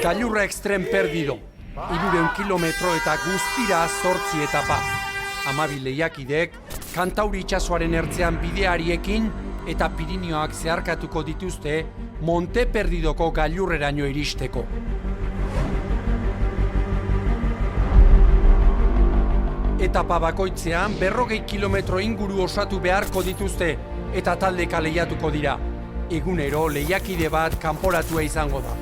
Gailurra extrem perdido. 300 kilometro eta guztira 8 etapa. 12 lehiakideek Kantauri itsasoaren ertzean bideariekin eta Pirinioak zeharkatuko dituzte Monte Perdidoko gailurreraino iristeko. Etapa bakoitzean 40 kilometro inguru osatu beharko dituzte eta taldeka lehiatuko dira. Egunero lehiakide bat kanporatua izango da.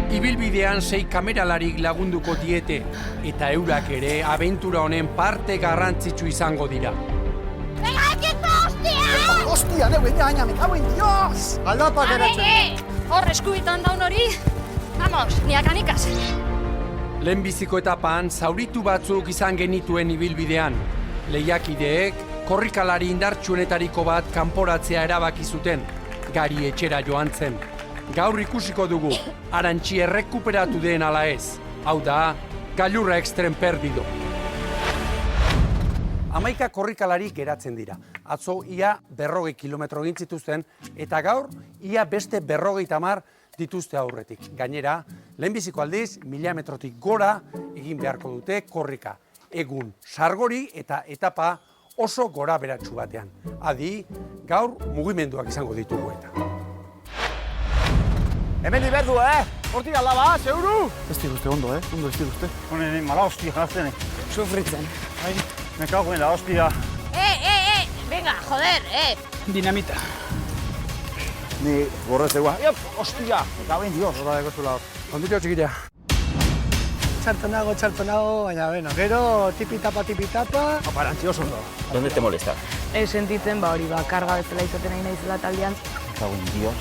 Ibilbidean 6 kameralarik lagunduko diete eta eurak ere abentura honen parte garrantzitsu izango dira. ¡Pegakiko, hostia! Hostia, neu, baina, me cago en Dios! Aldapa geratzen. Hor eskubitan daun hori. Vamos, niakanikas. Lehenbiziko etapan zauritu batzuk izan genituen ibilbidean. Lehiakideek korrikalari indartsuenetariko bat kanporatzea erabaki zuten. Gari etxera joan zen. Gaur ikusiko dugu, Arantxi errekuperatu den ala ez. Hau da, gailurra extrem perdido. 11 korrikalari geratzen dira. Atzo ia 40 kilometro egin zituzten eta gaur ia beste 50 dituzte aurretik. Gainera, lehenbiziko aldiz, 1000 metrotik gora egin beharko dute korrika. Egun sargori eta etapa oso gora beratsu batean. Adi, gaur mugimenduak izango ditugu eta. Hemen diberdu, Hortik aldaba, zeuru! Ez diguzte ondo, Ondo ez diguzte. Honen, mala hostia, jazten. Sufritzen. Ai, me cago en la hostia. Venga, joder, Dinamita. Ni gorrez egua. Hostia, me cago en Dios. Hola, eko zula. Ondito txikila. Txarto nago, baina, bueno, gero tipi-tapa. Aparantzi oso ondo. ¿Dónde te molesta? Sentitzen, hori, karga bezala izaten nahi naizela taldean. Me cago en Dios.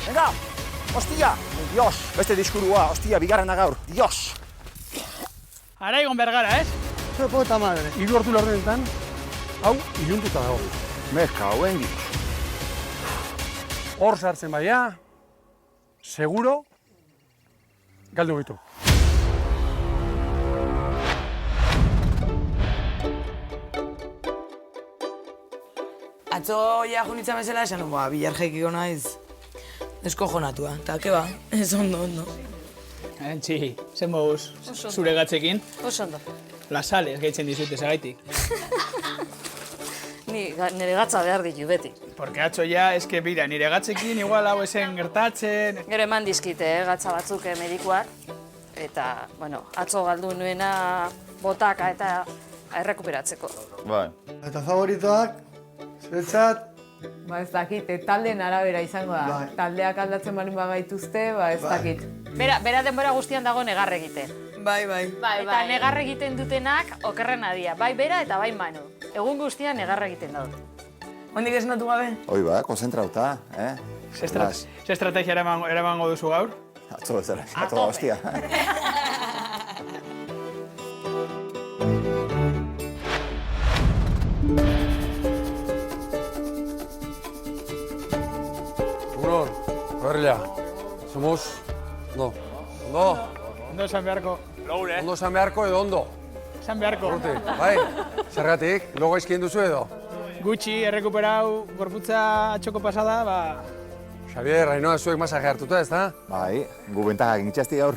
Venga, hostia, Dios. Beste diskurua, hostia, bigarrena gaur. Dios. Ara egon bergara, ez? Zo puta madre. 3 ordu laurdenetan, hau iluntuta dago. Me cago en Dios. Hor sartzen baia, seguro, galdu gitu. Atzo ja junitzen bezala esan, bilar jaikiko naiz. Esko jonatua, eta keba, ez ondo. Arantxi, zen moduz, zure gatzekin. Oso ondo. Lasales gaitzen dizute zagaitik. Ni nire gatza behar ditu beti. Porque atzo ja, eske bira, nire gatzekin igual hau esen gertatzen. Gero eman dizkite, gatza batzuk medikuak. Eta, bueno, atzo galdu nuena botaka eta errekuperatzeko. Bai. Eta favoritoak, zuretzat, Ba ez dakit, taldeen arabera izango da. Bai. Taldeak aldatzen balin bagaituzte, ez dakit. Bera denbora guztian dago negar egiten. Bai. Eta negar egiten dutenak okerrena dira, bai bera eta bai Manu. Egun guztian negar egiten daute. Hondik esnatu gabe? Hoi ba, konzentrauta, Ze estrategia eramango duzu gaur? Atzo bezala, atzo hostia. Egunon, Berria, somos, ondo. Ondo esan beharko. Ondo esan beharko edo ondo. Esan beharko. Urte, bai, zergatik, logo izkien duzu edo. Gutxi, errekuperau, gorputza atxoko pasada, Xavier, Rainoa zuek masaje hartuta, ez da? Bai, gu bentakak itxasti gaur,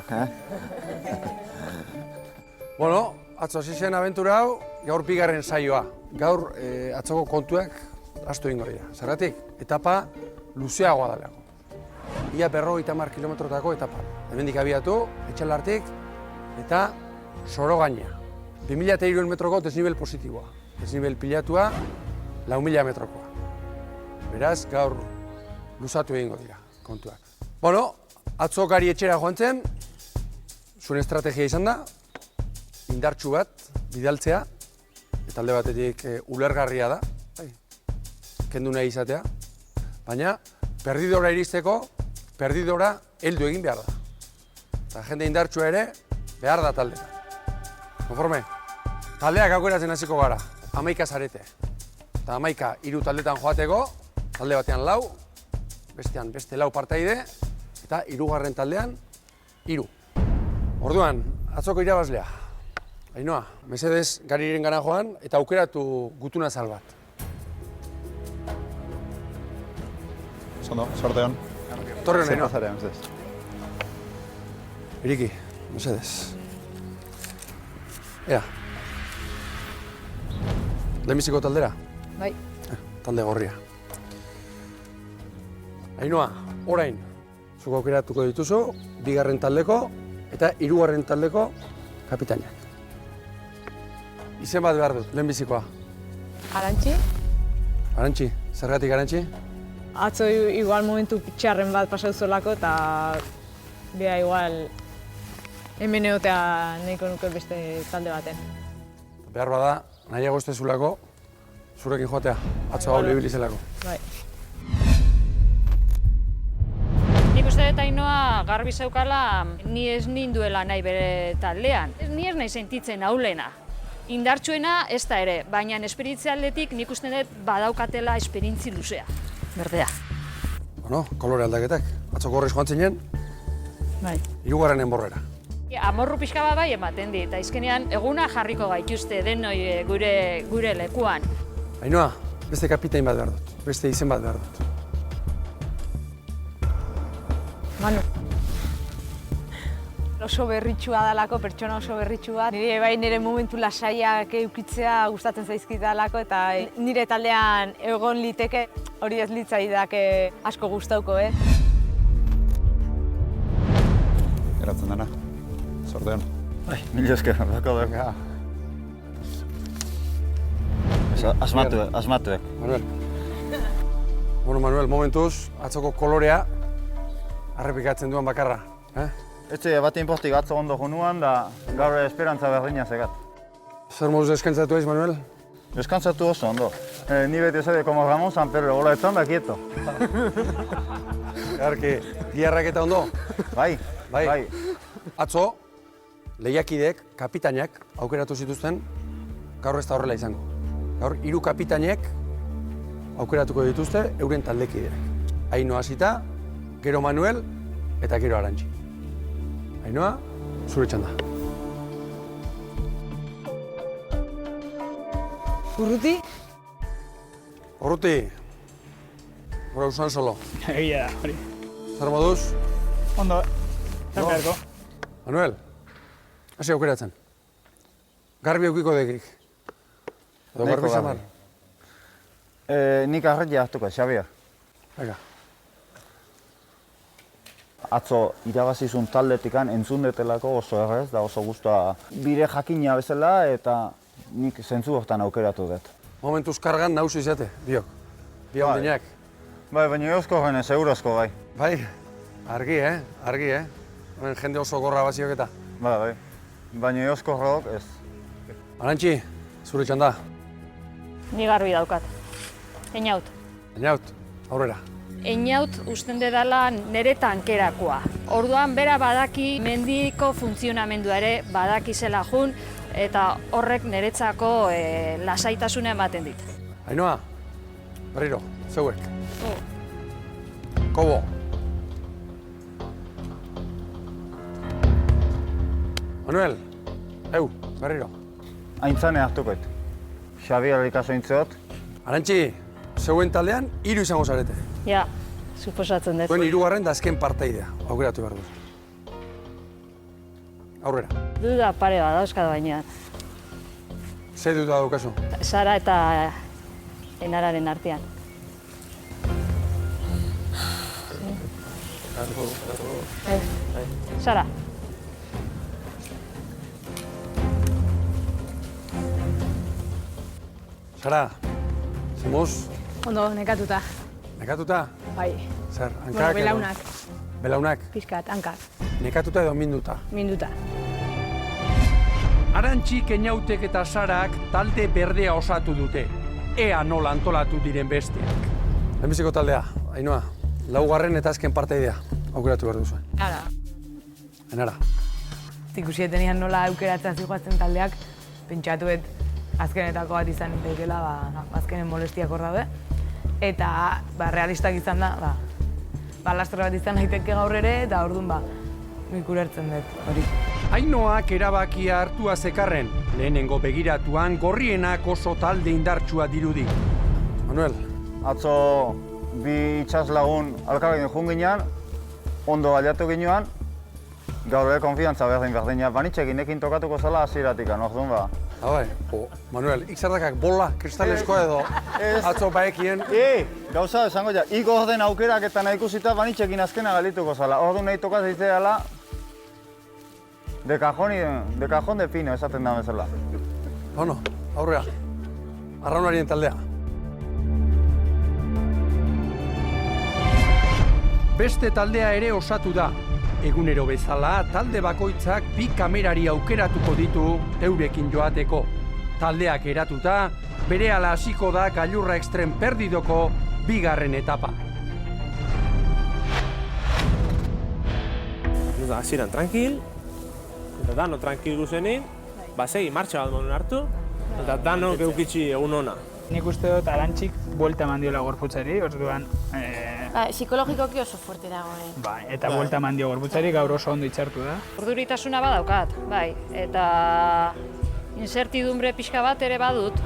Bueno, atzo hasi zen abentura hau, gaur bigarren saioa. Gaur atzoko kontuak astu egingo dira. Zergatik, etapa luzeagoa dalako. Ia 50 kilometrotako etapa. Hemendik abiatu, Etxalartik, eta Sorogaina. 2300 metroko desnivel positiboa. Desnivel pilatua, 4000 metrokoa. Beraz, gaur luzatu egingo dira kontuak. Bueno, atzo gari etxera joan zen, zuen estrategia izan da, indartsu bat, bidaltzea, eta alde batetik ulergarria da, kendu nahi izatea, baina perdidora iristeko, perdidora heldu egin behar da. Eta jende indartsua ere, behar da taldeta. Konforme, taldeak aukeratzen hasiko gara, 11 zarete. Eta 11 hiru taldetan joateko, talde batean 4, bestean beste 4 partaide, eta hirugarren taldean 3. Orduan, atzoko irabazlea. Ainhoa, mesedez gariren gana joan eta aukeratu gutuna zal bat. Zondo, sorte hon. Torre hon, Ainhoa. Iriki, mesedez. Ea. Lehenbiziko taldera? Bai. Talde gorria. Ainhoa, orain, zuk aukeratuko dituzu, 2. taldeko eta 3. taldeko kapitainak. Izen bat behar dut, lehenbizikoa. Arantxi? Arantxi, zergatik Arantxi? Atzo igual momentu txarren bat pasau zolako eta bea igual hemen egotea nahiko nuke beste talde baten. Behar bada, nahiago ez dezulako, zurekin joatea, atzo hau libilizelako. Bai. Nik uste dut Ainhoa garbi zeukala ni ez ninduela nahi bere taldean. Ni ez nahi sentitzen ahulena. Indartsuena ez da ere, baina esperientzialdetik nik uste dut badaukatela esperientzi luzea. Berdea. Bueno, kolore aldaketak. Atzo gorriz joan zinen, Bai. 3. enborrera. Amorru pixka bat bai ematen dit, eta izkenean eguna jarriko gaituzte denoi gure lekuan. Ainhoa, beste kapitain bat behar dut, beste izen bat behar dut. Manu. Oso berritxua dalako, pertsona oso berritxua. Nire bai nire momentu lasaiak eukitzea gustatzen zaizkidalako eta nire taldean egon liteke hori ez litzaidake asko gustauko, Geratzen dena. Zordeon. Bai, mila esker, dako da. Asmatuek. Manuel. Bueno, Manuel, momentuz, atzoko kolorea harrepikatzen duen bakarra. Etxe bat inportik atzo ondo jonuan, da gaur esperantza berdina zegat. Zer moduz eskantzatu eiz, Manuel? Deskantzatu oso ondo. Ni beti esade como Ramon San Pedro, hola etzan da quieto. Garki, giarrak eta ondo? Bai, Bai. Atzo, lehiakideek, kapitainak aukeratu zituzten, gaur ez da horrela izango. Gaur, 3 kapitainek aukeratuko dituzte euren taldekideak. Ainhoa hasita, gero Manuel eta gero Arantxi. Ainhoa, zure txanda. Urruti? Urruti, gure usan solo. Egia da, hori. Zer moduz? Ondo, zanberko. Manuel, hasi aukeratzen. Garbi eukiko dekik. Edo garbi samar. Nik arretia hartuko, Xabier. Venga. Atzo irabazizun taldetikan entzundetelako oso errez, da oso guztua bire jakina bezala eta nik zentzu hortan aukeratu dut. Momentuz kargan nauzu izate, biok. Bi handinak. Bai, baina eusko gene, segurozko bai. Bai, argi, Argi, Hemen jende oso gorra baziok eta. Bai. Baina eusko horrok ez. Arantxi, zure txanda. Ni garbi daukat. Einaut. Einaut, aurrera. Einaut usten dedala nere tankerakoa. Orduan bera badaki mendiko funtzionamendua ere badaki zela jun eta horrek niretzako lasaitasuna ematen dit. Ainhoa, berriro, zeuek. Kobo. Manuel, berriro. Aintzane hartukoet. Xabier ikaso intzeot. Arantxi, zeuen taldean 3 izango zarete. Ja, suposatzen dut. Zuen 3. da azken parteidea, aukeratu behar dut. Aurrera. Duda pare bat dauzkat baina. Ze duda daukazu? Sara eta Enararen artean. Sara. Sara, zemuz? Ondo, nekatuta. Nekatuta? Bai. Zer, hankak Bueno, belaunak. Belaunak? Pizkat, hankak. Nekatuta edo minduta? Minduta. Arantxi, Eñautek eta Sarak talde berdea osatu dute. Ea nola antolatu diren besteak. Lehenbiziko taldea, Ainhoa, 4. eta azken parteidea aukeratu behar duzu. Ara. Enara. Ikusietenean nola aukeratzea zijoatzen taldeak, pentsatuet azkenetako bat izan daitekeela, azkenen molestiak hor daude. Eta realistak izan da, lastre bat izan daiteke gaur ere, eta orduan nik ulertzen dut hori. Ainhoak erabakia hartua zekarren, lehenengo begiratuan gorrienak oso talde indartsua dirudi. Manuel. Atzo bi itxas lagun alkarrekin jun ginean, ondo baliatu ginean, Gaur ere konfiantza berdina. Banitxekin ekin tokatuko zela hasieratik, orduan ba. Bai, Manuel, ikzardakak bola, kristaleskoa edo atzo baekien. Gauza esango ja, igo den aukerak eta nahi ikusita banitxekin azkena galituko zala. Orduan nahi tokatzen ditzeala, de cajón de pino esaten da bezala. Bueno, aurrea, arraunarien taldea. Beste taldea ere osatu da. Egunero bezala, talde bakoitzak bi kamerari aukeratuko ditu eurekin joateko. Taldeak eratuta, berehala hasiko da gailurra extrem perdidoko bigarren etapa. Hasieran tranquil, eta dano tranquil guzenin, segi martxa bat modun hartu, eta dano geukitzi egun ona. Nik uste dut Arantxik buelta eman diola gorputzari, orduan... Psikologikoki oso fuerte dago, Eta buelta eman dio gorputzari, gaur oso ondo itxartu da. Urduritasuna badaukat, bai, eta incertidumbre pixka bat ere badut.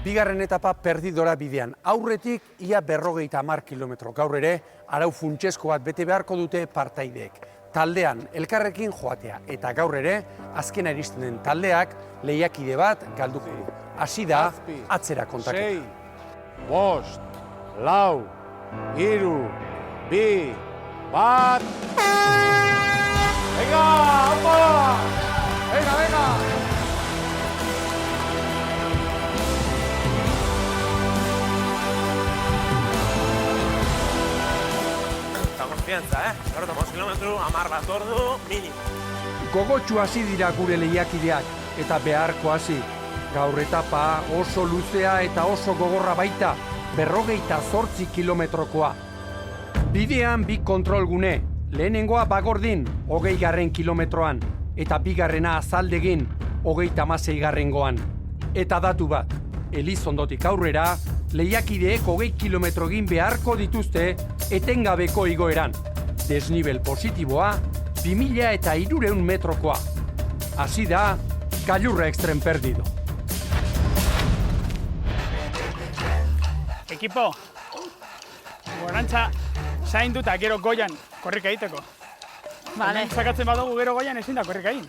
Bigarren etapa perdidora bidean. Aurretik ia 50 kilometro. Gaur ere, arau funtsesko bat bete beharko dute partaideek. Taldean elkarrekin joatea eta gaur ere, azkena iristen den taldeak lehiakide bat galduko du. Hasi da, atzera kontaketa. 6, 5, 4, 3, 2, 1... Venga, opa! Venga! Konfiantza, Gaur 5 kilometro, 10 bat ordu, minimo. Gogotsu hasi dira gure lehiakideak eta beharko hasi. Gaur etapa oso luzea eta oso gogorra baita, 58 kilometrokoa. Bidean bi kontrolgune, lehenengoa Bagordin, 20. kilometroan, eta bigarrena Azaldegin, 36. Eta datu bat, Elizondotik aurrera, lehiakideek 20 kilometro egin beharko dituzte etengabeko igoeran. Desnibel positiboa, 2300 metrokoa. Hasi da, gailurra extrem perdido. Ekipo, gorantza zainduta gero goian korrika egiteko. Vale. Sakatzen badugu gero goian ezin da korrika egin.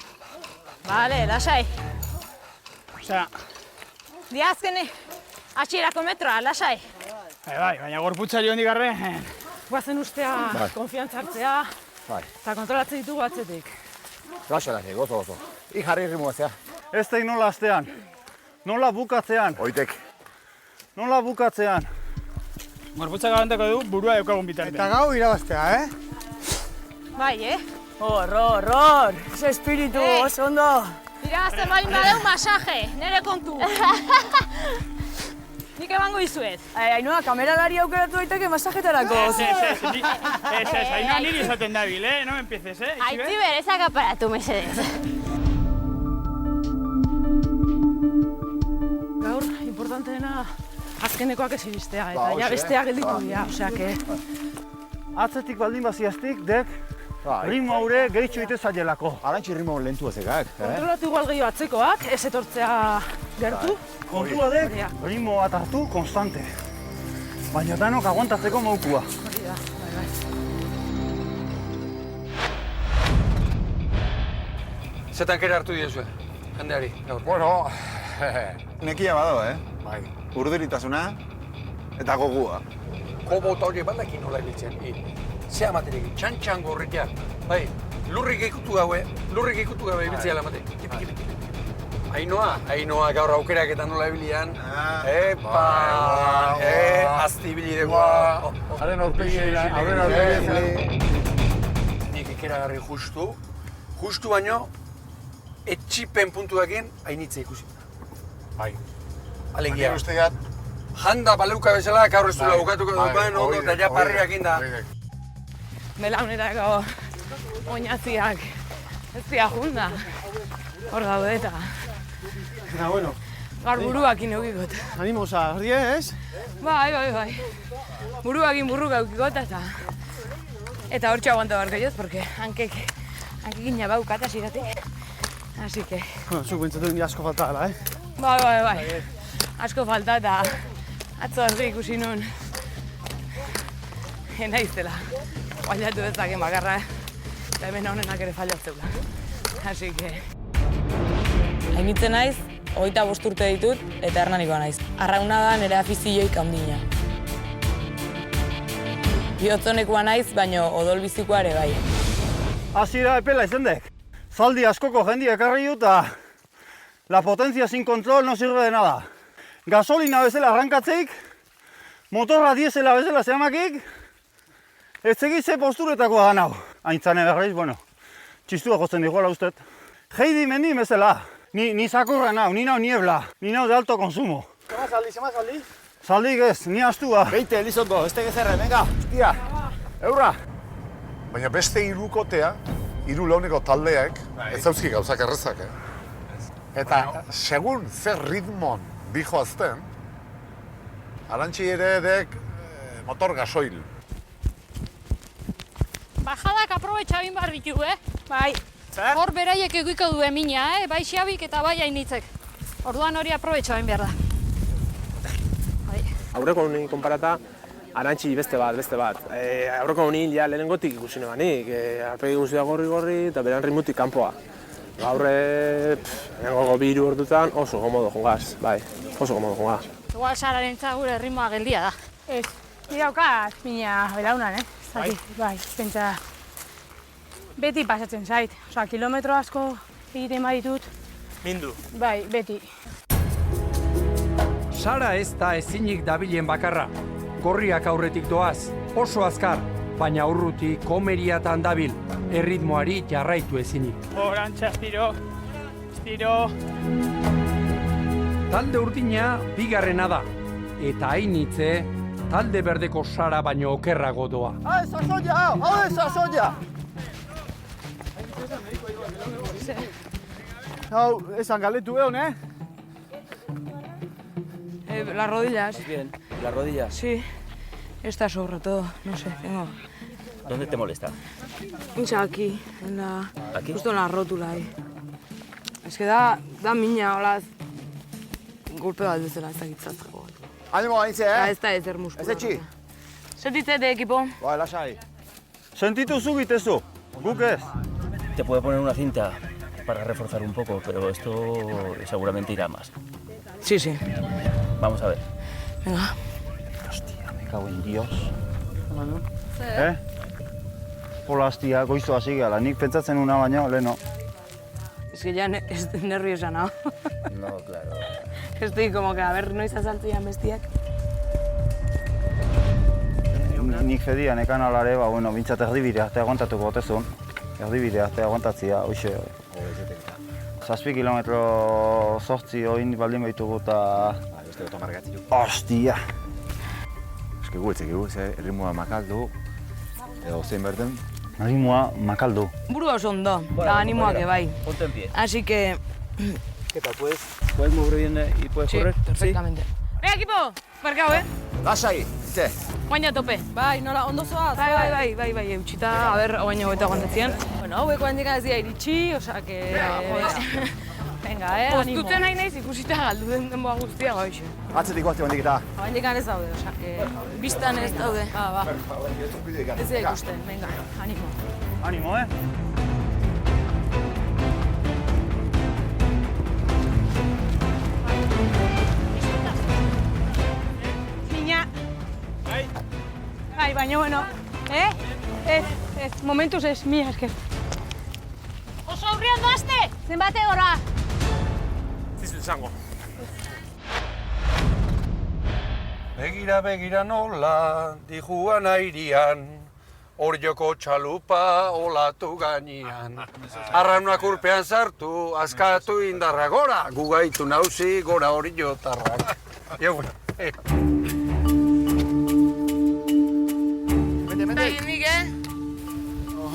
Vale, lasai. Osea... Diazkene, hasierako metroa, lasai. Bai, baina gorputzari hondik garre... Guazen ustea, konfiantza hartzea, eta kontrolatzen ditugu atzetik. Laxalak, gozo. Jarri rimuzea. Ez teik nola astean, nola bukatzean. Oitek. Nola bukatzean. Gorputzak garantako du burua eukagun bitartean. Eta gau irabaztea, Bai, Horror! Ese espiritu, oso ondo! Irabazten balin badeu masaje, nere kontu. Nik emango izuet. Ainhoa, kameralari aukeratu daiteke masajetarako. Ez, Ainhoa niri izaten dabil, No me empieces, Aitziber, ezak aparatu, mesedez. Gaur, importanteena azkenekoak ez iristea, eta ja besteak gelditu dira, osea, Atzetik baldin baziaztik, dek, ritmo haure gehitxo ite zailelako. Arantxi ritmo lentu ezekak, Kontrolatu igual gehiago atzekoak, ez etortzea gertu. Kontua dek, ritmo bat hartu konstante. Baina danok aguantatzeko maukua. Hori da, bai. Zetan kere hartu diezue, jendeari, gaur. Bueno, nekia bado, Bai. Urduritasuna eta gogua. Kobo eta hori baldakin nola ibiltzen. Zea materik, txantxan gorritea. Bai, lurrik ikutu gaue ibiltzea lamate. Kipi. Ainhoa gaur aukerak eta nola ibilian. Azti ibili degoa. Haren aurpegi. Nik ikeragarri justu baino, etxipen puntuakin hainitze ikusi. Bai. Alegia. Ustegat. Janda baleuka bezala, gaur ez duela bukatuko duen, ondo eta ja parriak inda. Belaunerako oinaziak ez dira junda. Hor gaude eta bueno. gaur buruakin eukikot. Animosa, hori ez? Bai. Buruakin burruka eukikot eta hor txaguanta barko joz, porque hankekin jabaukat asiratik. Así que... Bueno, zuk bentsatu ni asko falta dela, Bai. Asko falta eta atzo argi ikusi nun naizela. Fallatu dezake makarra, eta hemen honenak ere fallatzeula. Así que... Hainitzen naiz, 25 urte ditut, eta Hernanikoa naiz. Arrauna da nire afizioik handina. Bihotzonekoa naiz, baino odolbizikoa ere bai. Hasiera epela izendek. Zaldi askoko jendia ekarri dut, la potencia sin control no sirve de nada. Gasolina bezala arrankatzeik, motorra diesela bezala zehamakik, ez ze posturetakoa da nau. Aintzane berreiz, bueno, txistua jotzen diguela ustet. Heidi mendi bezala, ni sakurra nau, ni nau niebla, ni nau de alto consumo. Zema zaldi? Zaldik ez, ni astua. 20, Elizondo, ez tegezerre, venga, hostia, eurra. Baina beste hirukotea, hiru launeko taldeak, ez dauzki gauzak errezak, Eta, segun zer ritmon dijoazten, Arantxi ere dek motor gasoil. Bajadak aprobetxabin behar ditu, Bai. Zer? Hor beraiek egiko du emina, Bai Xabik eta bai Ainitzek. Orduan hori aprobetxabin behar da. Aurreko honi konparata, Arantxi beste bat. Aurreko honi ja lehenengotik ikusi nebanik. Arpegi guztia gorri eta beran rimutik kanpoa. Gaur, lehenengo 2 ordutan oso gomodo jungaz, bai, oso gomodo jungaz. Igual Sararentza gure ritmoa geldia da. Ez, niraukat mina belaunan, Bai, pentsa beti pasatzen zait. Osa, kilometro asko egiten baditut. Mindu. Bai, beti. Sara ez da ezinik dabilen bakarra. Gorriak aurretik doaz, oso azkar, baina urruti komeriatan dabil, erritmoari jarraitu ezinik. Orantxa, estiro. Talde urdina bigarrena da, eta Ainitze talde berdeko Sara baino okerrago doa. Hau ez sasoia! Hau, esan galetu egon, Las rodillas. Bien, las rodillas. Sí, está sobre todo, no sé, tengo... ¿Dónde te molesta? Hincha aquí, ¿Aquí? justo en la rótula ahí. Es que da miña, hola, golpe bat bezala, ez da gitzatzeko. Animo, Aintze, Ez da ezer muskularra. Ez etxi? Sentitzete, ekipo? Bai, lasai. Sentitu zu gitezu, guk ez. Te puedo poner una cinta para reforzar un poco, pero esto seguramente irá más. Sí, sí. Vamos a ver. Venga. Hostia, me cago en Dios. Hola, hostia, goizo hasi gara. Nik pentsatzen una baino, leheno. Es que ya estoy nerviosa, ¿no? No, claro. Estoy como que a ver noiz azaltzean bestiak. Nik fedia nekan alare, bueno, bintzat erdibidea arte aguantatuko gotezun. Erdibidea arte aguantatzia, hoxe. 7 kilometro 8 oin baldin baitugu eta... Beste goto margatzi du. Hostia! Eske gu etxekigu, ze erritmoa makaldu, edo zein berden. Erritmoa makaldu. Burua oso ondo, eta animoak bai. Ponte en pie. Así que... ¿Qué tal? ¿Puedes mover bien y puedes correr? Perfectamente. Venga, equipo! Markau, Lasai, Aintze. Guaina tope. Bai, nola, ondo zoaz? Bai, eutxita, a ber, guaina hogeita aguantatzen. Bueno, haueko handikan ez dira iritsi, osea, que... Venga, animo. Postuten nahi naiz ikusita galdu den denboa guztia goixo. Atzetik guazti bandik eta. Handikan ez daude, osea, que... Bistan ez daude. Ba. Ez dira ikusten, venga, animo. Animo, Mina. Bai, baina, bueno, Ez, momentuz ez, mila esker. Oso aurrean doazte! Zenbate gora! Zizu izango. Begira nola, dijuan airian, hor joko txalupa olatu gainean. Arraunak urpean sartu, askatu indarra gora, gugaitu nauzi gora hori jotarrak. Jau, Nik,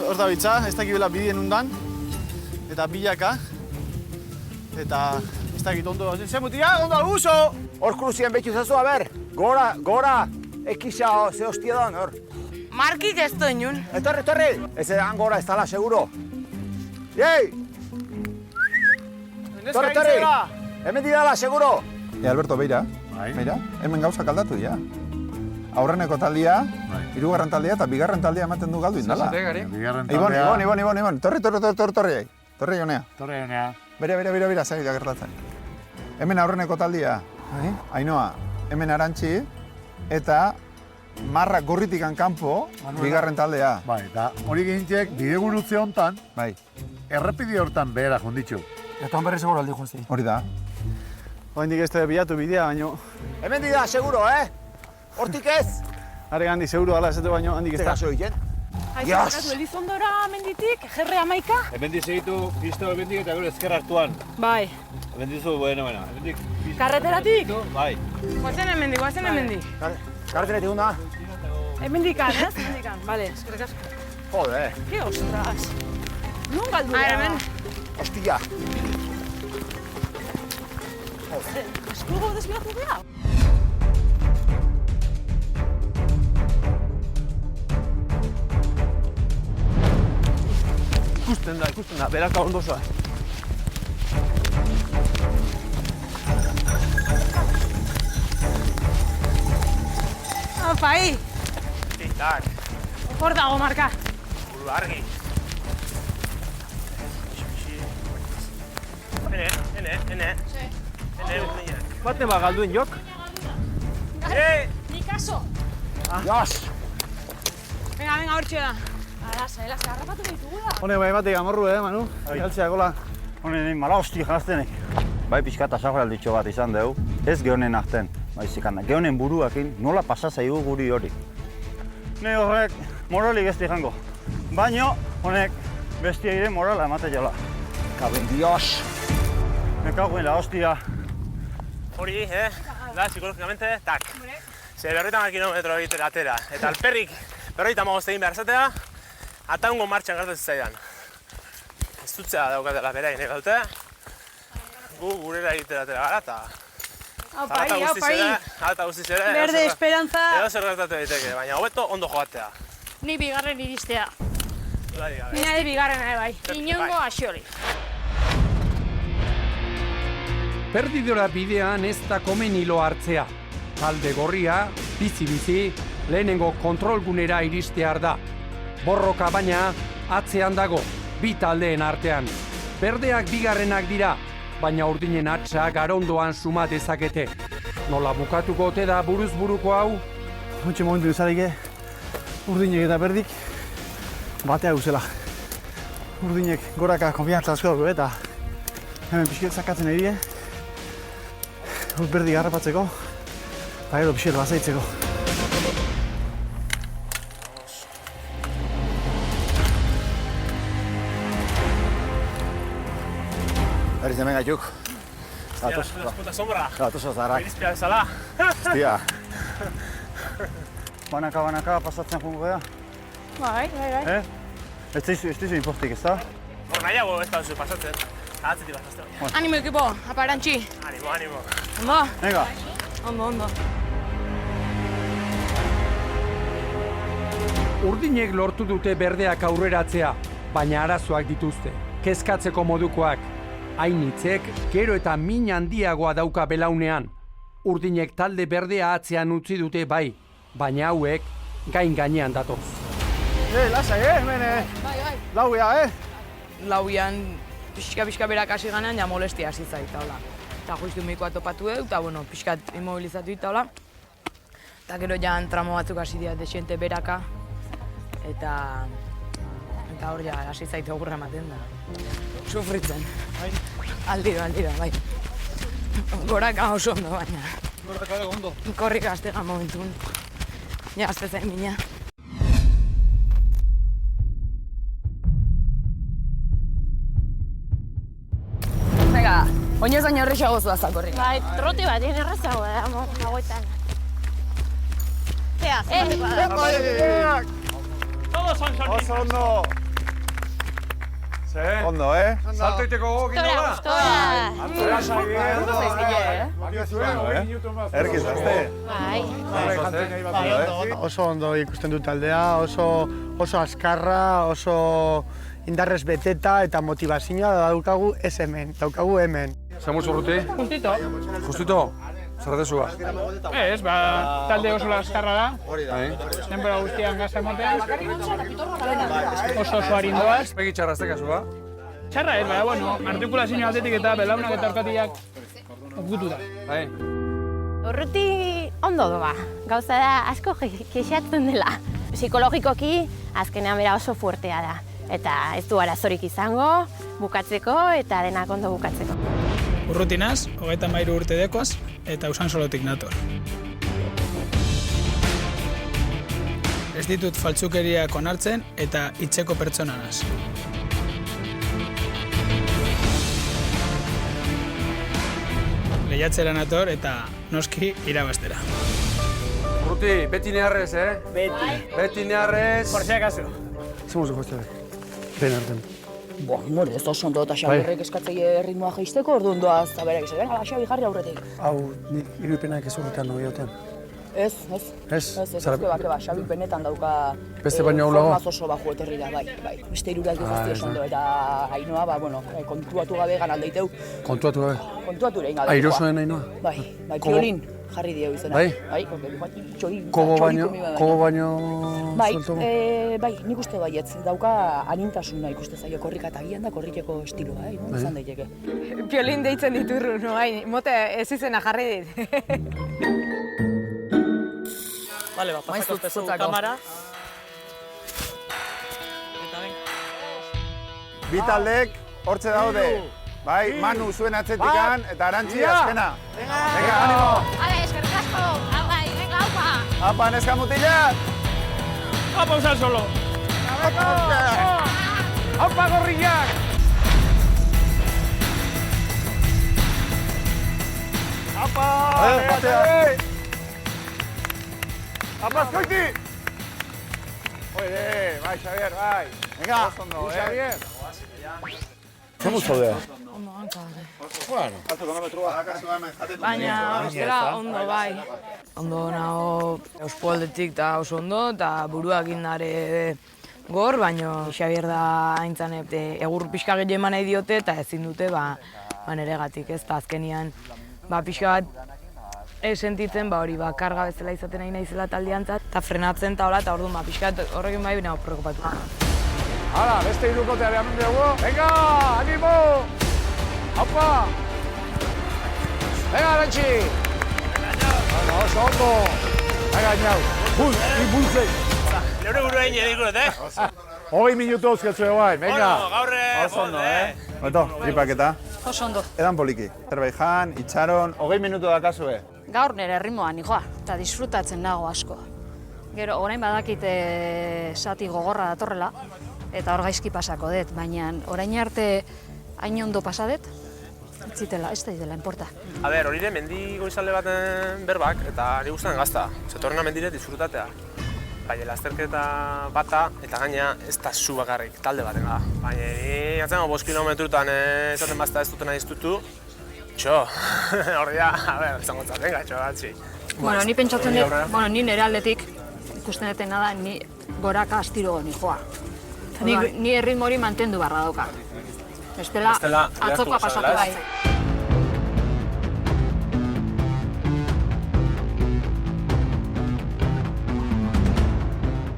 Hor da bitza, ez dakibela bidien undan, eta bilaka, eta ez dakit ondo, ze mutia, ondo albuzo! Hor kruzien behitu zazu, a ber, gora, ekisa, ze hostia da, hor. Markik ez du inun. Etorri, ez edan gora, ez dala, seguro. Jei! Torri, hemen didala, seguro. Alberto, beira, hemen gauzak aldatu dira. aurreneko taldia, hirugarren taldea eta bigarren taldea ematen du galdu indala. Bigarren taldea. Ibon, torri, jonea. Torri jonea. Bera, zari da gertatzen. Hemen aurreneko taldia, Ainoa, hemen Arantxi, eta Marra gorritikan kanpo, bigarren taldea. Bai, eta hori gintzek bidegurutze hontan, bai, errepide hortan behera jonditxu. Eta berri seguro aldi joan zi. Hori da. Oendik ez da bilatu bidea, baino... Hemen dira, seguro, Hortik ez? Are handi seguro ala esate baino, handik ez da. Aizu, Elizondora menditik, jerre amaika? Hemendik segitu, pizto hemendik eta gero ezker hartuan. Bai. Hemendik zu, bueno. Karreteratik? Bai. Guazen hemendik. Karreteratik hunda? Hemendikan, ez? Hemendikan, bale, eskerrik asko. Jode. Ke ostras. Non galdu da? Hemen. Hostia. Eskugo desbiatu beha? Ikusten da, beraka ondoza. Apai! Tik-tak. Hor dago, marka. Buru argi. Hene. Bate ba galduen jok? Ni kaso! Jos! Venga, hortxe da. Elasa, harrapatu ditugula. Hone bai batek amorru, Manu? Galtzea gola. Hone mala hosti jaztenek. Bai pixka eta sagoralditxo bat izan dugu, ez gehonen arten. Baizik, gehonen buruakin nola pasa zaigu guri hori. Ne horrek moralik ez jango. Baino, honek bestia ere morala emate jola. Kaben dios! Me cago en la hostia. Hori, da, psikologikamente, tak. Ze 50 kilometro egitera atera. Eta alperrik 50 egin behar zatea, ataungo martxan gertatzen zaidan. Ez dutzea daukatela berain egaute. Gu gurera egitera atera gara, eta... Alta guztiz ere. Berde, esperantza. Edo zer gertatu daiteke, baina hobeto ondo joatea. Ni bigarren iristea. Ni nahi bigarren bai. Inongo axoli. Perdidora bidean ez da komen hilo hartzea. Talde gorria, bizi-bizi, lehenengo kontrolgunera iristear da. Borroka baina, atzean dago, bi taldeen artean. Berdeak bigarrenak dira, baina urdinen atxa garondoan suma dezakete. Nola bukatuko ote da buruz buruko hau? Hontxe momentu izareke, urdinek eta berdik batea guzela. Urdinek goraka konfiantza asko dugu eta hemen pixket zakatzen erie. Berdik harrapatzeko, eta gero pixket bazaitzeko. Berriz hemen gaituk. Puta sombra. Gatoso zarak. Irizpia bezala. Hostia. Banaka pasatzen jungo gara. Bai. Ez dizu inportik, ez da? Nahiago ez da duzu pasatzen. Atzetik pasazten. Animo ekipo, aparantxi. Animo. Ondo? Venga. Ondo. Urdinek lortu dute berdeak aurreratzea, baina arazoak dituzte. Kezkatzeko modukoak. Hainitzek, gero eta min handiagoa dauka belaunean. Urdinek talde berdea atzean utzi dute bai, baina hauek gain gainean datoz. Lasai, hemen, lauia, Lauian pixka berak hasi ganean, ja molestia hasi zait, hola. Eta justu mikoa topatu edo, eta bueno, pixkat immobilizatu dit, hola. Eta gero ja tramo batzuk hasi dira desiente beraka, eta hor ja hasi zait egurra ematen da. Sufritzen. Aldiro, bai. Goraka oso ondo, baina. Goraka ondo. Korrika aztega momentun. Ja, azte zain mina. Venga, oinez baina horrexago zuazak korrika. Bai, trote bat, errazago da, nagoetan. Zea, zea. Oso ondo. Ondo, Saltoiteko gogin nola? Erkiz, azte? Oso ondo ikusten dut taldea, oso azkarra, oso indarrez beteta eta motivazioa daukagu hemen. Zemuz urruti? Justito. Justito? Zerratezua. Ez, talde oso laskarra da. Denbora guztian gazta emotean. Oso arindoaz. Begi txarra ez dekazua. Txarra ez, bueno, artikulazio aldetik eta belaunak eta orkatiak okutu da. Urruti ondo doa. Gauza da asko kexatzen dela. Psikologikoki azkenean bera oso fuertea da. Eta ez du arazorik izango, bukatzeko eta denak ondo bukatzeko. Urrutinaz, 33 urte dekoaz, eta Usansolotik nator. Ez ditut faltsukeriak onartzen eta hitzeko pertsonanaz. Lehiatzera nator eta noski irabaztera. Urruti, beti neharrez, Beti neharrez. Por si acaso. Zemuz dugu ez Ben arten. More, ez oso ondo eta Xabierrek eskatzei ritmoa jaisteko, orduan doaz, eta berak izan, venga, Xabi jarri aurretik. Hau, nik irudipenak ez urrutean no gehoten. Ez. Keba, Xabi benetan dauka formaz oso baju etorri da, bai. Beste irurak ez azti oso ondo, eta Ainoa, kontuatu gabe gan aldeiteu. Kontuatu gabe? Kontuatu ere ingadeko. Airosoen Ainoa? Bai, Piolin jarri dio izena. Bai? Kobo baino suelto? Bai, nik uste baietz. Dauka anintasuna ikuste zaio korrika eta agian da korrikeko estiloa, izan daiteke. Piolin deitzen diturru, mote ez izena jarri dit. Vale, pasako pezu kamara. Bi taldek hortze daude. Bai, Manu zuen atzetikan eta Arantzi azkena. Venga, animo! Ale, eskerrik asko! Venga, aupa! Apa, neska mutilak! Apa, Usansolo! Aupa, gorriak! Apa! Apa, azkoiti! Oide, bai, Xavier, bai. Venga, Xavier. Zemuz zaude? Ondo, hanka. Bueno. Baina, ostera, ondo, bai. Ondo nago Euskualdetik eta oso ondo, eta buruak indare gor, baina Xabier da haintzan egur pixka gehiago eman nahi diote, eta ezin dute, neregatik, ez, eta azkenian, pixka bat sentitzen, hori, karga bezala izaten nahi naizela taldeantzat, eta frenatzen eta hola, eta orduan, pixka horrekin bai nago preokupatu. Hala, beste irukoteare amen dugu. Venga, animo! Aupa! Venga, Arantxi! Venga, oso ondo! Venga, Iñau! Impulsei! Leure buru egin edikut, 20 minutu hozketzu eguain, venga! Gaurre! Oso ondo, Oto, tripaketa. Oso ondo. Edan poliki. Zerbait jan, itxaron, 20 minutu dakazue. Gaur nire erritmoan, nijoa, eta disfrutatzen nago asko. Gero, orain badakit sati gogorra datorrela, eta hor gaizki pasako dut, baina orain arte hain ondo pasadet, ez daitela enporta. A ber, hori mendi goizalde baten berbak, eta ari guztan gazta. Zetorrena mendire disfrutatea. Baina lasterketa bata, eta gaina ez da zu bakarrik, talde baten da. Baina ni atzen 5 kilometrutan esaten bazta ez dutena iztutu, hori da, izango zaten gaitxo batzi. Bueno, ni pentsatzen dut, ni nire aldetik ikusten detena da, ni goraka astiro nijoa. Ni erritmo hori mantendu barra dauka. Bestela, atzokoa pasatu bai.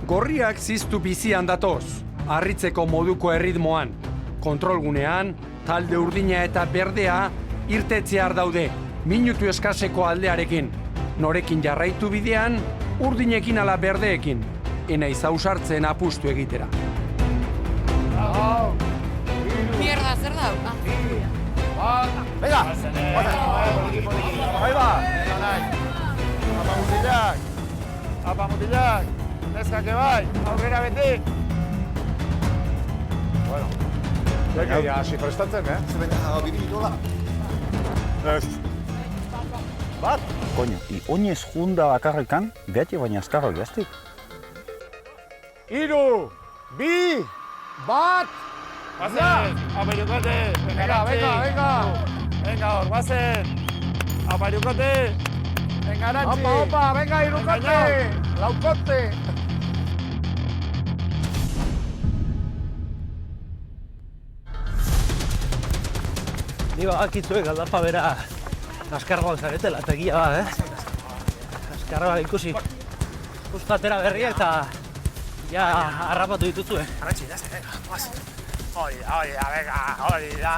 Gorriak ziztu bizian datoz, harritzeko moduko erritmoan. Kontrolgunean, talde urdina eta berdea irtetzear daude, minutu eskaseko aldearekin. Norekin jarraitu bidean, urdinekin ala berdeekin. Enaiz ausartzen apustu egitera. Mierda, zer da? Venga! Ahí va! Apa mutilak! Neska que bai! Aurrera beti! Bueno. Venga, hasi prestatzen, Zebena biridola. Ez. Bat? Koño, oinez junda bakarrikan, behatxe baina azkarro jaztik. 3, 2, 1! Bazen! Apairukote! Venga! Venga, hor, bazen! Apairukote! Venga, Arantxi! Opa, venga, irukote! Laukote! Ni badakitzuek aldapa bera Azkarroan zaretela, eta egia da, Azkarroan ikusi. Uztatera berria eta ja harrapatu dituzue. Arantxi, da zen, guaz. Hori da, venga, hori da.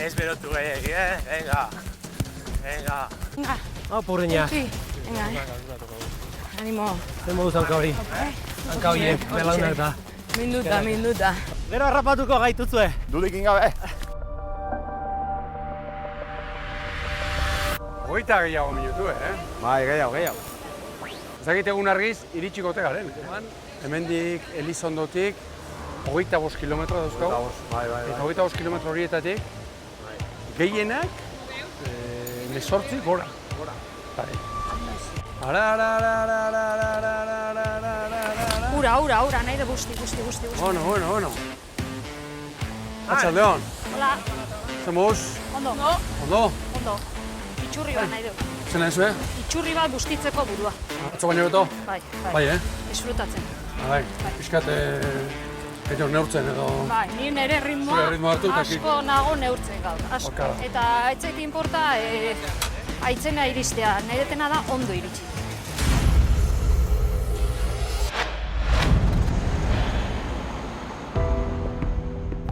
Ez berotu gehiagik, venga. Venga. Venga. Purriña. Venga, Animo. Zer moduz hanka hori? Hanka horiek, belaunak eta. Minduta. Gero harrapatuko gaituzue. Dudikin gabe. Hogeita gehiago minutu, Bai, gehiago. Ezagite egun argiz, iritsiko ote garen. Hemendik Elizondotik, 25 kilometro dauzkagu. Eta 25 kilometro horietatik, gehienak, 18 gora. Ura, nahi da busti. Bueno. Atxaldeon. Hola. Zemuz? Ondo? Itxurri bat nahi du. Zer nahi zuen? Itxurri bat bustitzeko burua. Atzo baino beto? Bai, Disfrutatzen. Bai, pixkat neurtzen edo... Bai, ni nire ritmoa asko nago neurtzen gaur, asko. Eta etzait inporta aitzena iristea, nire detena da ondo iritsi.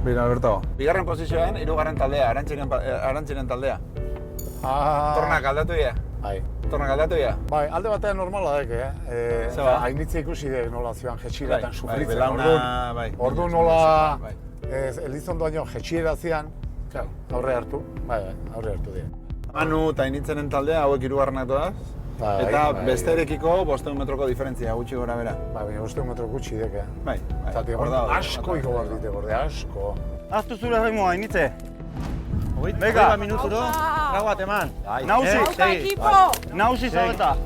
Bira, Alberto. Bigarren posizioan, 3. taldea, Arantzinen taldea. Tornak aldatu dira? Bai. Tornak aldatu dira? Bai, alde batean normala deke, hainitze ikusi dek nola zioan jetxieretan sufritzen. Orduan nola Elizondoaino jetxiera zian, aurre hartu. Bai, aurre hartu dira. Manu eta hainitzenen taldea hauek 3. doaz. Eta besterekiko 500 metroko diferentzia gutxi gora bera. Bai, 500 metro gutxi deke. Bai, hor da. Asko iko behar dite, gorde, asko. Aztu zure ritmoa, hainitze. Venga, minuturo, grau bat eman. Nauzi, segi. Nauzi zabeta.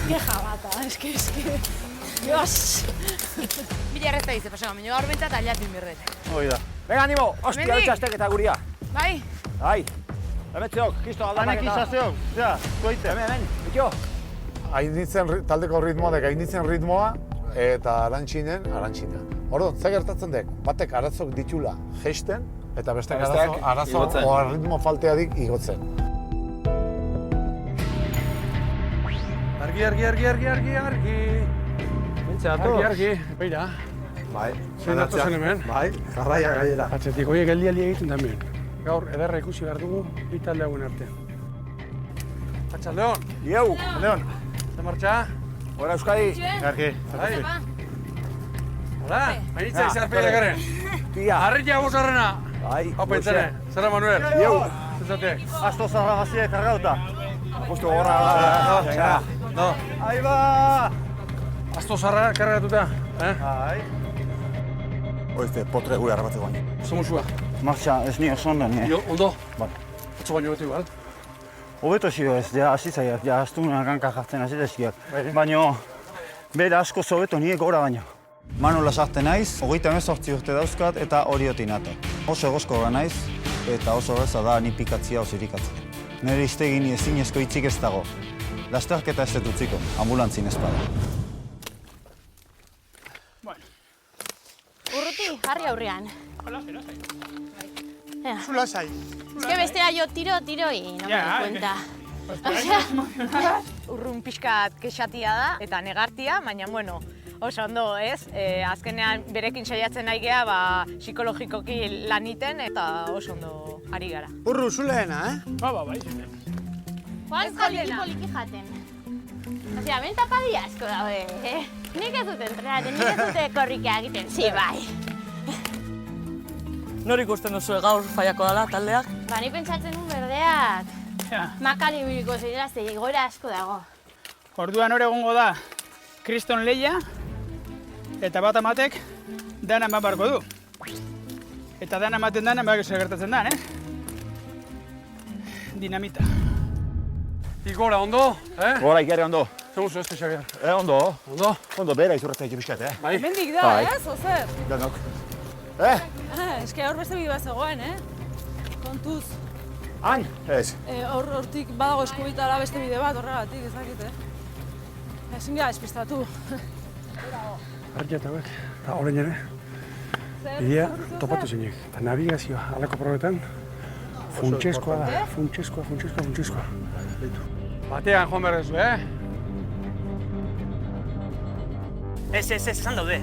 Keja bata, eske. Dios. Mila errezta dize, pasama, minio gaur bentsat aliatin birret. Hoi da. Venga, animo, hostia, betxastek eta guria. Bai. Hemetzeok, kisto aldanak eta... Anekizazeok, zuaite. Hemen, bitio. Hainitzen taldeko ritmoa dek, hainitzen ritmoa eta Arantzina. Orduan, ze gertatzen dek, batek arazok ditula jeisten eta bestek arazo ritmo falteadik igotzen. Argi. Argi, beira. Bai, zein datu zen hemen? Bai, jarraia gailera. Atzetik, horiek geldi egiten tamien. Gaur, ederra ikusi behar dugu, bi talde hauen artean. Atxaldeon! Ieu, Leon. Zer martxa? Hora Euskadi. Garki. Hola, hainitza izarpeia garen. Harria bosarrena. Bai, hau pentsane. Zerra Manuel. Ieu. Zezate. Asto zarra gaziek kargauta. Justo gorra. No. Ahí va! Asto zarra kargatuta. Bai. Oizte, potre gure harrabatzeko baina. Zomuzua. Martxa, ez ni oso ondo, nie? Jo, ondo. Bai. Atzo baino beti igual. Hobeto zio ez, ja hasi zaiak, ja astunak hanka jartzen hasi deskiak. Baina, bera asko hobeto niek gora baino. Manu Lasarte naiz, 38 urte dauzkat eta Orioti nato. Oso egoskorra naiz eta oso erraza da ni pikatzia oso irikatzea. Nire iztegin ezinezko hitzik ez dago. Lasterketa ez dut utziko, ambulantzin espada. Urruti, jarri aurrean. Zula zai. Ez que bestea jo tiro y no me doy cuenta. Urrun pixkat kexatia da eta negartia, baina bueno, oso ondo, ez? Azkenean berekin saiatzen nahi geha, psikologikoki lan iten eta oso ondo ari gara. Urru, zuleena, Bai. Juan, poliki jaten. Osea, ben tapadi asko daude, Nik ez dut entrenatzen, nik ez dute korrika egiten, bai. Nor ikusten duzu gaur faiako dela taldeak? Ba, ni pentsatzen duen berdeak. Makali biliko zeirazte, igoera asko dago. Orduan hor egongo da, kriston lehia, eta bat amatek dana eman barko du. Eta dana ematen dana, bak zer gertatzen da, Dinamita. Igora, ondo? Gora, ikerri ondo. Zemuzu ez, Xabier? Ondo. Ondo? Ondo, bera izurratzen ikipizkat, Bai. Hemendik da, ez, ozer? Danok. Eske hor beste bide bat zegoen, Kontuz. Han? Ez. Hortik badago eskubitara beste bide bat, horregatik, ez dakit, Ezin gara espistatu. Arkia eta hauek, eta horrein ere. Bidea topatu zinek. Eta navigazioa halako probetan funtsezkoa da. Funtsezkoa. Batean joan behar duzu, Ez, han daude.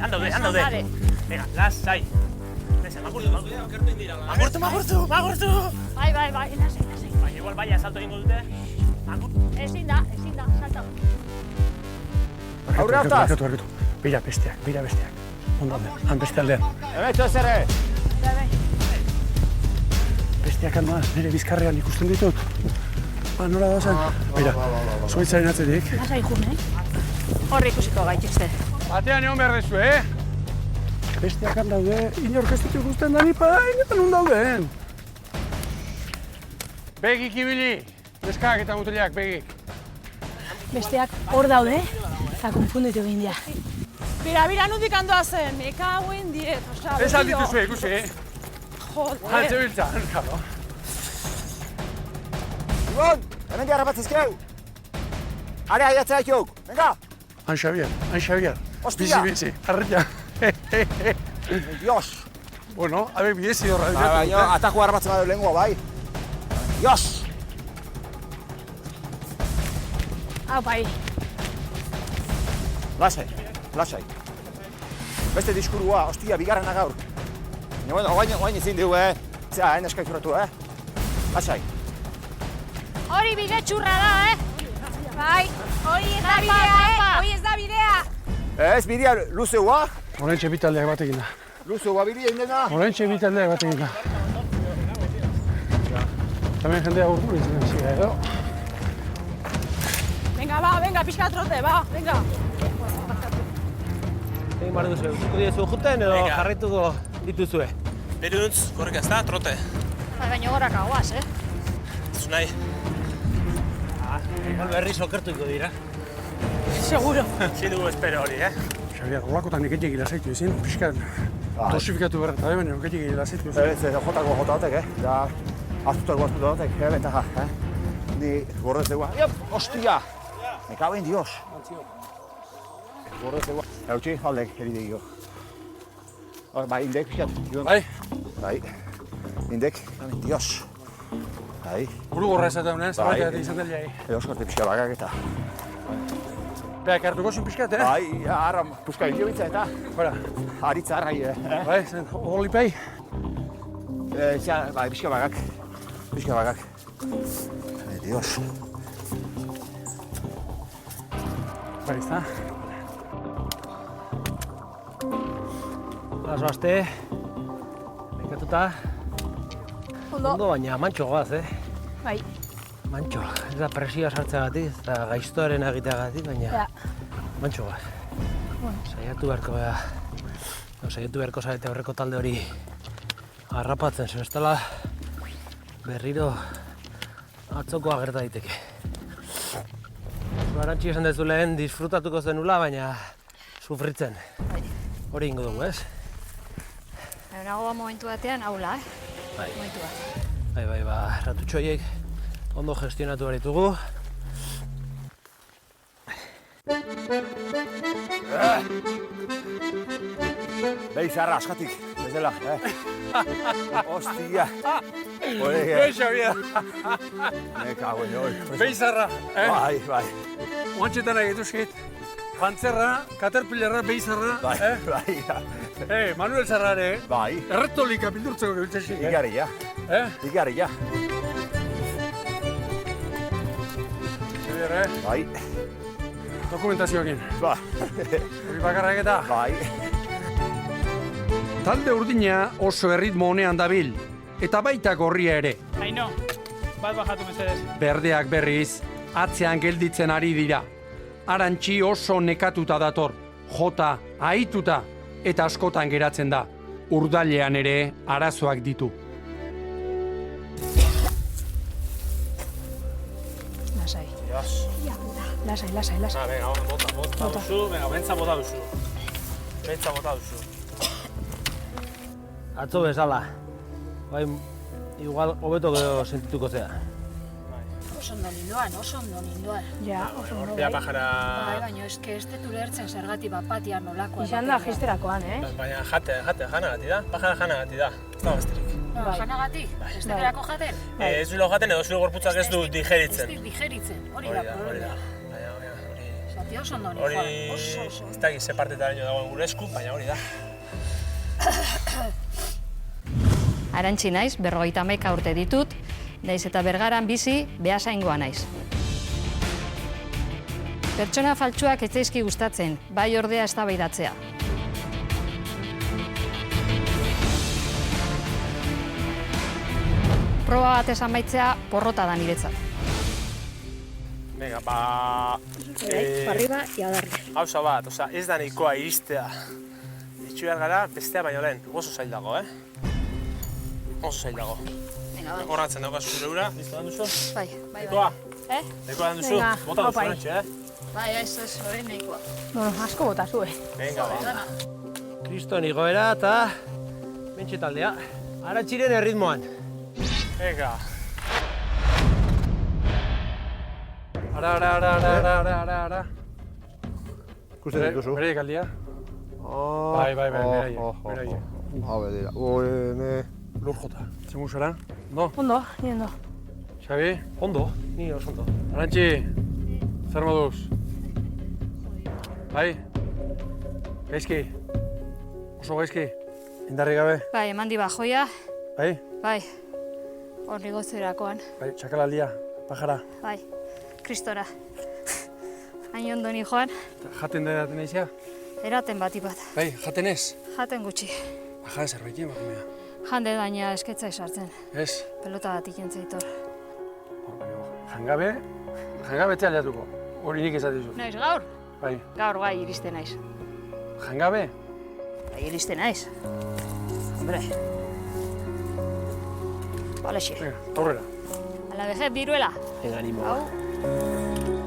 Venga, lasai. Magurtu! Bai, lasai. Baina igual baia salto egingo dute. Ezin da, salta. Aurre hartaz! Barkatu. Beira besteak. Ondo aldean, han beste aldean. Emetxo ez ere! Besteak handoa, nire bizkarrean ikusten ditut. Nola dozan? Beira, zuaitzaren atzetik. Lasai jun, Horri ikusiko gaituzte. Batean egon behar dezu, Besteak handaude, inork ez ditu ikusten da nipa, non dauden. Begik ibili, neskak eta mutilak, begik. Besteak hor daude, eta konfunditu egin dira. Bira, nundik handoa zen, eka hauen diet, osea... Ez alditu zuen, ikusi, Joder. Jantze biltzan, karo. Ibon, hemen diarra batzizkeu! Are aiatzea ikok, venga! Han Xavier. Ostia! Bizi, arretia. Dios! Bueno, habe bidezi horra. Baina, ataku arbatzen badu lengua, bai. Dios! Hau, bai. Lasai. Beste diskurua, ostia, bigarrena gaur. Baina, bueno, guain ezin dugu, Zea, eskaik urratu, Lasai. Hori bide txurra da, Bai, hori ez da bidea, Ez bidea luzeua. Horentxe bitaldeak batekin da. Luzeua bidea indena. Horentxe bitaldeak batekin da. Hemen jendea urkuru izan zira, edo? Venga, pixka trote, venga. Egin behar duzu, utziko diezu juten edo jarraituko dituzue. Beruntz, korrika ez da, trote. Baina goraka guaz, Ez nahi. Igual berriz okertuko dira. Seguro. Zin dugu espero hori, Xavier, holakotan eketxek lasaitu ezin, pixkat dosifikatu behar eta baina eketxek lasaitu ezin. Ez, jotako jota batek, Ja, aztutako batek, bentaja, Ni gordez degua. Ostia! Me cago en Dios. Gordez degua. Eutxi, aldek, eridegio. Bai, indek, pixkat. Bai. Indek, Dios. Bai. Buru gorra ezaten, zabatea izan dela jai. Euskarte pixka bakak eta. Beak hartuko zuen pixkat, Bai, harra, puska indio bitza eta. Bora. Haritza harrai, Bai, zen, olipei? Bai, pixka bakak. Dios. Bai, ez da? Zoazte, nekatuta. Ondo baina mantxo goaz, Bai. Mantxo, ez da presioa sartzeagatik, ez da gaiztoaren egiteagatik, baina mantxo goaz. Saiatu beharko zarete aurreko talde hori harrapatzen, zen ez dela berriro atzokoa gerta daiteke. Arantxi esan dezu lehen disfrutatuko zenula, baina sufritzen. Hori ingo dugu, ez? Nago momentu batean, haula, Momentu bat. Bai, ratutxo horiek ondo gestionatu behar ditugu. Beizarra, askatik, ez dela, Ostia. Xavier. Me cago en hori. Beizarra, Bai. Oantxetan egituzkit. Pantzerra, Caterpillarra, Beizarra, Bai. Manuel Zarrare, Bai. Erretolika bildurtzeko gebiltzesik. Igarria. Xavier, Bai. Dokumentazioekin. Ba. Hori bakarrak eta. Bai. Talde urdina oso erritmo honean dabil, eta baita gorria ere. Aino, bat bajatu mesedez. Berdeak berriz, atzean gelditzen ari dira. Arantxi oso nekatuta dator, jota, ahituta, eta askotan geratzen da. Urdailean ere arazoak ditu. Lasai. Dios. Lasai. Venga, bota duzu, bentsa bota duzu. Atzo bezala. Bai, igual hobeto gero sentituko zea. oso ondo nindoan, oso ondo nindoan. Ja, oso ondo. Orpia pajara... Bai, baina eske ez dut ulertzen zergatik bapatia nolakoa. Izan da gisterakoan, Baina janagati da, pajara janagati da, ez da besterik. Janagatik? Ez denerako jaten? Ez duelo jaten edo zure gorputzak ez du digeritzen. Ez digeritzen, hori da problema. Zati oso ondo nindoan, oso. Ez da gize partetaraino dagoen gure esku, baina hori da. Arantxi naiz, 51 urte ditut, naiz eta Bergaran bizi Beasaingoa naiz. Pertsona faltsuak ez zaizki gustatzen, bai ordea eztabaidatzea. Proba bat esan baitzea porrota da niretzat. Venga, ba... Arriba y adarri. Gauza bat, ez da nahikoa iristea. Itxu behar gara, bestea baino lehen, oso zail dago, Oso zail dago. Horratzen daukaz zure ura, listo dan duzu? Bai. Nahikoa? Nahikoa dan duzu? Bota duzu nantxe, Bai, ez, hori nahikoa. Bueno, asko bota zu, Venga, ba. Kriston igoera eta mentxe taldea. Arantxiren erritmoan. Venga. Ara. Ikusten dituzu? Bereik aldia? Bai, beraie. Habe dira. Lur jota. Zengu zara? Ondo? Ondo, ni ondo. Xabi? Ondo, ni oso ondo. Arantxi, zer moduz? Bai? Gaizki? Oso gaizki? Indarri gabe? Bai, eman di bajoia. Bai? Bai. Horri gotzerakoan. Bai, txakalaldia, pajara. Bai, kristora. Hain ondo ni joan. Jaten da edaten aizia? Eraten bati bat. Bai, jaten ez? Jaten gutxi. Baja zerbait emakumea. Jande daina esketza esartzen. Ez? Pelota bat ikentzaitor. Jangabe etxe aliatuko. Hori nik ezatizu. Naiz gaur? Bai. Gaur bai iristen naiz. Jangabe? Bai iristen naiz. Hombre. Balexe. Aurrera. Ala beje, biruela. Animo.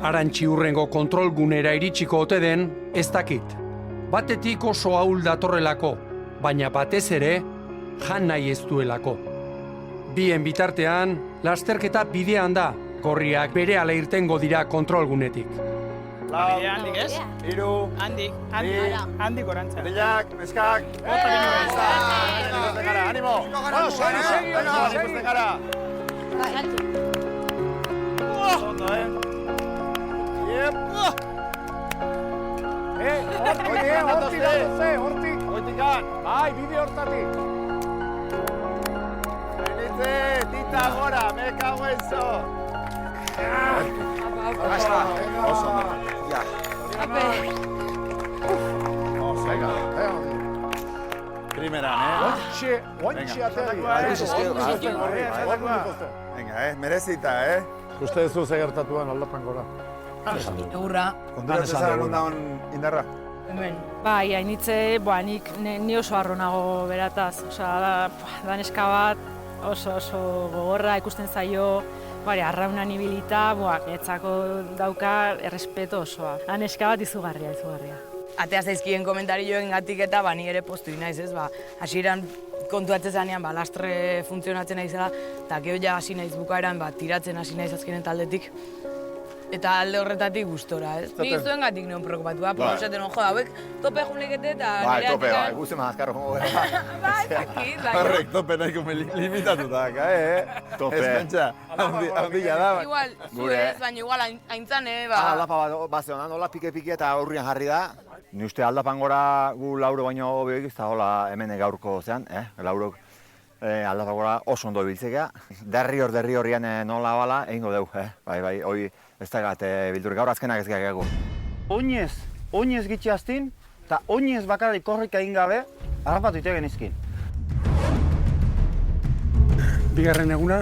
Arantxi hurrengo kontrol gunera iritsiko ote den, ez dakit. Batetik oso ahul datorrelako, baina batez ere, jan nahi ez duelako. Bien bitartean, lasterketa bidean da, gorriak berehala irtengo dira kontrol gunetik. Handik ez? Hiru. Handik orantza. Bilak, neskak. Bota binu Ikusten gara, animo. Ikusten gara. Ondo, Yep. Hortik. Bai, bide hortatik. Benitze, tita gora, me cago en zo. Oso ondo. Ja. Primeran, Ointxe ateri. Venga, merezita, Uste duzu ze gertatuan aldapan gora. Egurra. Konturatzen zara non dagoen indarra? Hemen. Bai, hainitze, nik ni oso harro nago berataz. Osea, da neska bat oso gogorra ikusten zaio, arraunan ibilita, netzako dauka errespeto osoa. Da neska bat izugarria. Atea zaizkien komentarioen gatik eta ni ere postu naiz, ez? Hasieran kontuatzen zanean, lastre funtzionatzen naizela, eta gero ja hasi naiz bukaeran, tiratzen hasi naiz azkenen taldetik. Eta alde horretatik gustora, ez? Ni zuen gatik neon preocupatua, esaten hauek tope julikete eta nire tope, guzti mazkarro jongo gara. Zakit, Horrek tope nahiko limitatuta daka, Tope. Ez pentsa, handila da. Igual, ez, baina igual aintzane, Aldapa bat bazean, nola pike eta aurrian jarri da. Ni uste aldapan gora gu lauro baino hobeik ez da hola hemen gaurko zean, laurok aldapan gora oso ondo biltzekea. Derri horrian nola bala, egingo deu, bai, hoi ez da gate bildur gaur azkenak ez gehiago. Oinez gitxeaztin, eta oinez bakarrik korrika egin gabe, harrapatu ite genizkin. Bigarren eguna,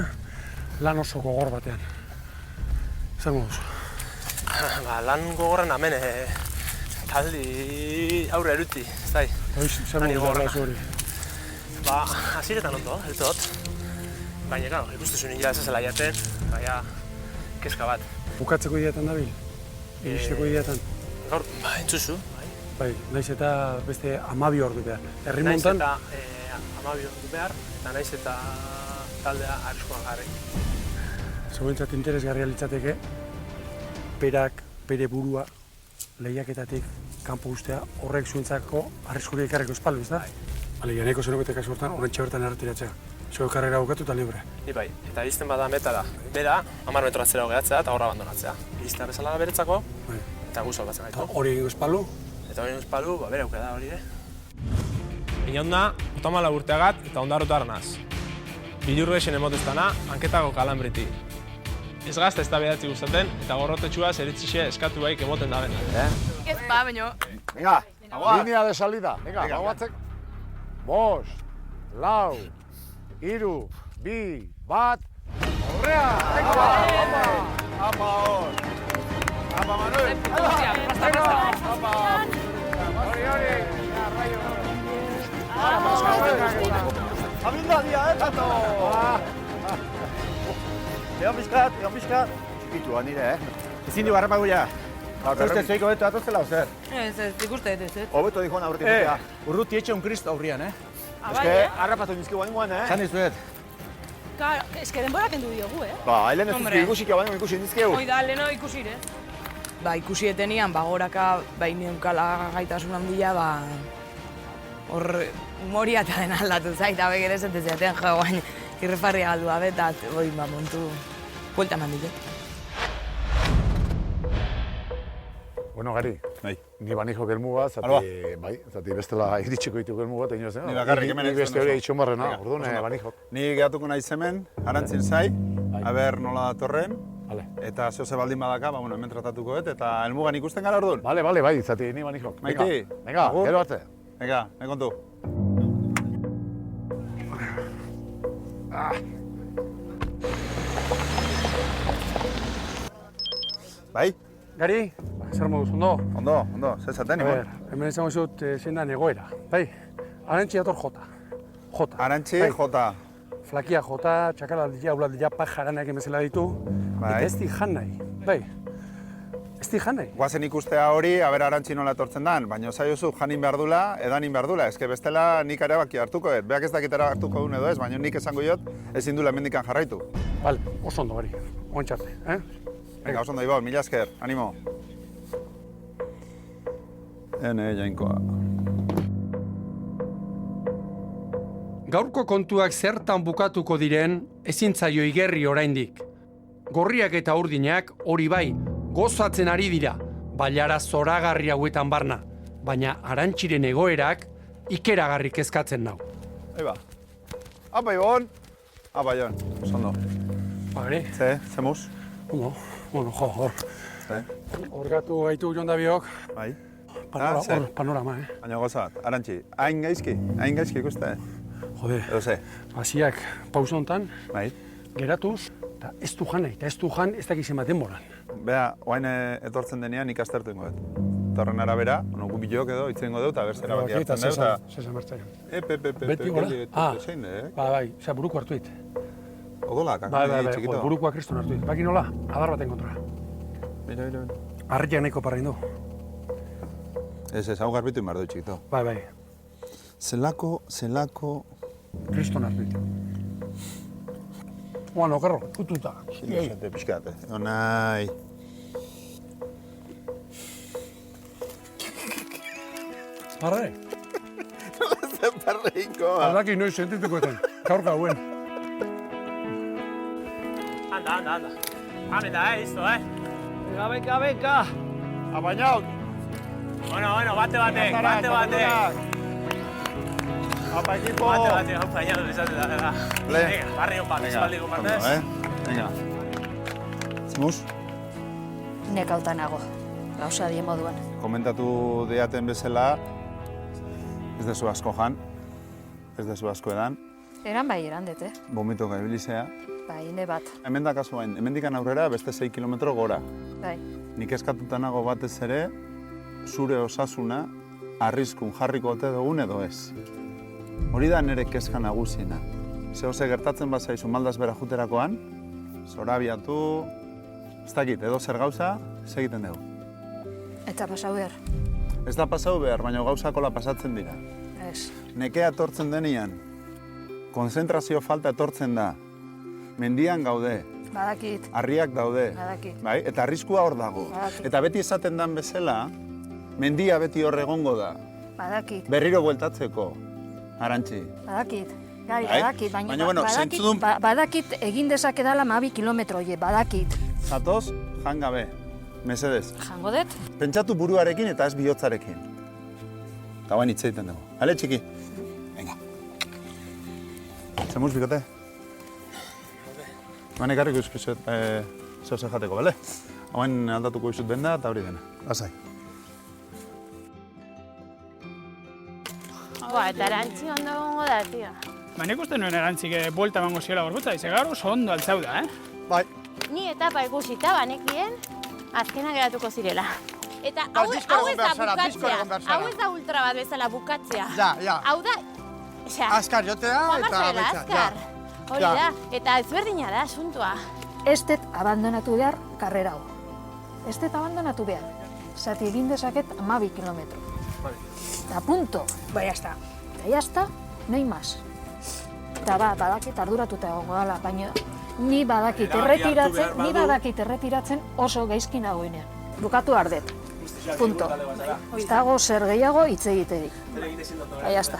lan oso gogor batean. Zer moduz? Lan gogorren hemen, taldi aurre eruti, ez da. Zer moduz hori? Hasiretan ondo, ez dut. Baina, ikustezun nila ez zela jaten, baina, keska bat. Bukatzeko ideatan dabil? Iristeko ideatan? Gaur, entzuzu. Bai, naiz eta beste 12 ordu behar. Herrimontan... Naiz eta 12 ordu behar, eta naiz eta taldea arriskoan jarri. zeuentzat interesgarria litzateke, bere burua lehiaketatik kanpo ustea horrek zuentzako arriskurik ekarriko espaldu, ez da? Alegia, nahiko zenukete kasu hortan, horrentxe bertan erretiratzea. Zue karrera bukatu eta libre. Bai, eta iristen bada metara, bera, 10 metro atzera gehatzea eta horra abandonatzea. Iristea bezala da beretzako, eta gu salbatzen gaitu. Hori egingo espaldu? Eta hori egingo espaldu, bera aukera da hori ere. Inaunda, 34 urteagat eta ondarruta aranaz. Bilurrexen emoteztana, hanketako kalambriti. Ez gazta ez da bedatzi gustaten, eta gorrotetxua zeritzixe eskatu baik emoten da bena. Ez ba, baino. Venga, línea de salida. Venga, bagoatzek. 5, 4, 3, 2, 1. Aurrea! Apa hor! Apa, Manuel! Apa! Hori! Abindadia, tato! Egon pixkat. Txikitua nire, Ezin du garrapago ja. Uste zuiko beto atozela, zer? Ez, ikuste, ez. Hobeto dikoan aurretik dutea. Urruti etxe un kristo aurrian, Eske, harrapatu nizkigu bainoan, Zan dizuet. Claro, eske denbora kendu diogu, Ba, hailen ez duzki ikusik baino ikusi nizkigu. Hoi da, leheno ikusire. Ba, ikusi etenian, goraka, neukala gaitasun handia, hor humoria eta den aldatu zait, abe gero ez zaten jo, baina irrefarria galdu gabe, eta montu, buelta eman ditu. Bueno, Gari, ni banijok elmuga, zati bestela iritsiko dituk elmuga, eta inoz, Ni bakarrik hemen ni beste hori itxon barrena, orduan, banijok. Ni gehatuko naiz hemen, arantzin zai, aber nola datorren, eta zehose baldin badaka, hemen tratatuko eta elmugan ikusten gara orduan. Bale, bai, zati, ni banijok. Maiti, venga, gero arte. Venga, nahi kontu. Bai? Gari, zer moduz, ondo? Ondo, zer zaten, Ibon? Hemen izango zut zein da egoera. Bai, Arantxi dator Jota. Arantxi, Jota. Flakia Jota, txakalaldia, ulaldia, pajaranak emezela ditu. Eta ez di jan nahi. Bai, ez di jan nahi. Guazen ikustea hori, aber Arantxi nola etortzen dan, baina zaiozu janin behar dula, edanin behar dula. Eske bestela nik erabaki hartuko dut. Beak ez dakit hartuko duen edo ez, baina nik esango jot, ezin dula hemendikan jarraitu. Bale, oso ondo, Gari. Ontxarte, Venga, oso ondo, Ibon, mila esker, animo. Jainkoa. Gaurko kontuak zertan bukatuko diren ezin zaio igerri oraindik. Gorriak eta urdinak hori bai, gozatzen ari dira, bailara zoragarri hauetan barna, baina Arantxiren egoerak ikeragarri kezkatzen nau. Eba. Apa, Ibon. Apa, Jon. Oso ondo. Bagari. Ze mus? Ondo, hor. Hor gatu gaitu jonda biok. Bai. Panorama, Baina gozat, Arantxi, hain gaizki ikuste, Jode, edo ze? hasiak pausa hontan, geratuz, eta ez du jan nahi, eta ez du jan ez dakizen bat denboran. Bea, oain etortzen denean ikastertu ingo dut. Eta horren arabera, gu bilok edo, itzen dut, eta berzera baki hartzen dut, eta... Zezan bertzaion. Beti gola? Zein, Bai, osea, buruko hartu dit. Odola, kakani txikito? Burukoa kriston hartu dit. Baki nola, adar baten kontra. Mira. Arretiak nahiko parrein du. Ez, hau garbitu inbar du txikito. Bai. Zelako... Kriston hartu dit. Oan, okerro, pututa. Xilosete, pixkate. Onai... Parre? Nola zen parreinkoa? Aldaki noiz sentituko eten, gaur gauen. Anda. Hameta, listo, Venga. Apañaut. Bueno, bate. Apa, equipo. Bate, apañado, besate, da. Venga, barrio bat, espaldiko partez. Venga. Zimus? Nekauta nago, gauza die moduan. Komentatu diaten bezala, ez dezu asko jan, ez dezu asko edan. Eran bai erandet, Bomitoka ibilizea. Bai, ne bat. Hemen da kasu bain, hemendikan aurrera beste 6 kilometro gora. Bai. Nik eskatuta nago batez ere, zure osasuna arriskun jarriko ote dugun edo ez. Hori da nire kezka nagusiena. Zehose gertatzen bazaizu maldaz bera juterakoan, zorabiatu, ez dakit, edo zer gauza, ez egiten dugu. Eta pasau behar. Ez da pasau behar, baina gauzakola pasatzen dira. Ez. Nekea etortzen denean, konzentrazio falta etortzen da, mendian gaude, Badakit. Harriak daude. Badakit. Bai? Eta arriskua hor dago. Badakit. Eta beti esaten dan bezala, mendia beti hor egongo da. Badakit. Berriro bueltatzeko, Arantxi. Badakit. Gai, Bai? badakit, Baina, bueno, zentzudun- badakit egin dezakedala 12 kilometro horiek, badakit. Zatoz, jangabe. Mesedez. Jango dut? Pentsatu buruarekin eta ez bihotzarekin. Eta bain hitz egiten dugu. Ale, txiki? Venga. Zemuz, bikote? Baina ekarriko izkizut zehose jateko, bale? Hauen aldatuko izut denda eta hori dena. Lasai. Eta Arantxi ondo gongo da, tio. Nik uste nuen Arantxik buelta emango ziola gorputza, ize gaur oso ondo altzauda, Bai. Ni etapa ikusita banekien, azkenak geratuko zirela. Eta Ba, hau bizkor ez egon da behar zara, bizkor bukatzea. egon behar zara. Hau ez da ultra bat bezala bukatzea. Ja. Hau da, osea, Azkar jotea eta Marcela, baitza. azkar. Hori Ja. da, eta ezberdina da asuntua. Ez dut abandonatu behar karrera hau. Ez dut abandonatu behar. Zati egin dezaket 12 kilometro. Eta punto. Bai, jazta. Eta jazta, nahi maz. Eta badakit arduratuta egongo dela, baina ni badakit erretiratzen oso gaizki nagoenean. Bukatu ardet. Punto. Ez dago zer gehiago hitz egiterik. Bai, jazta.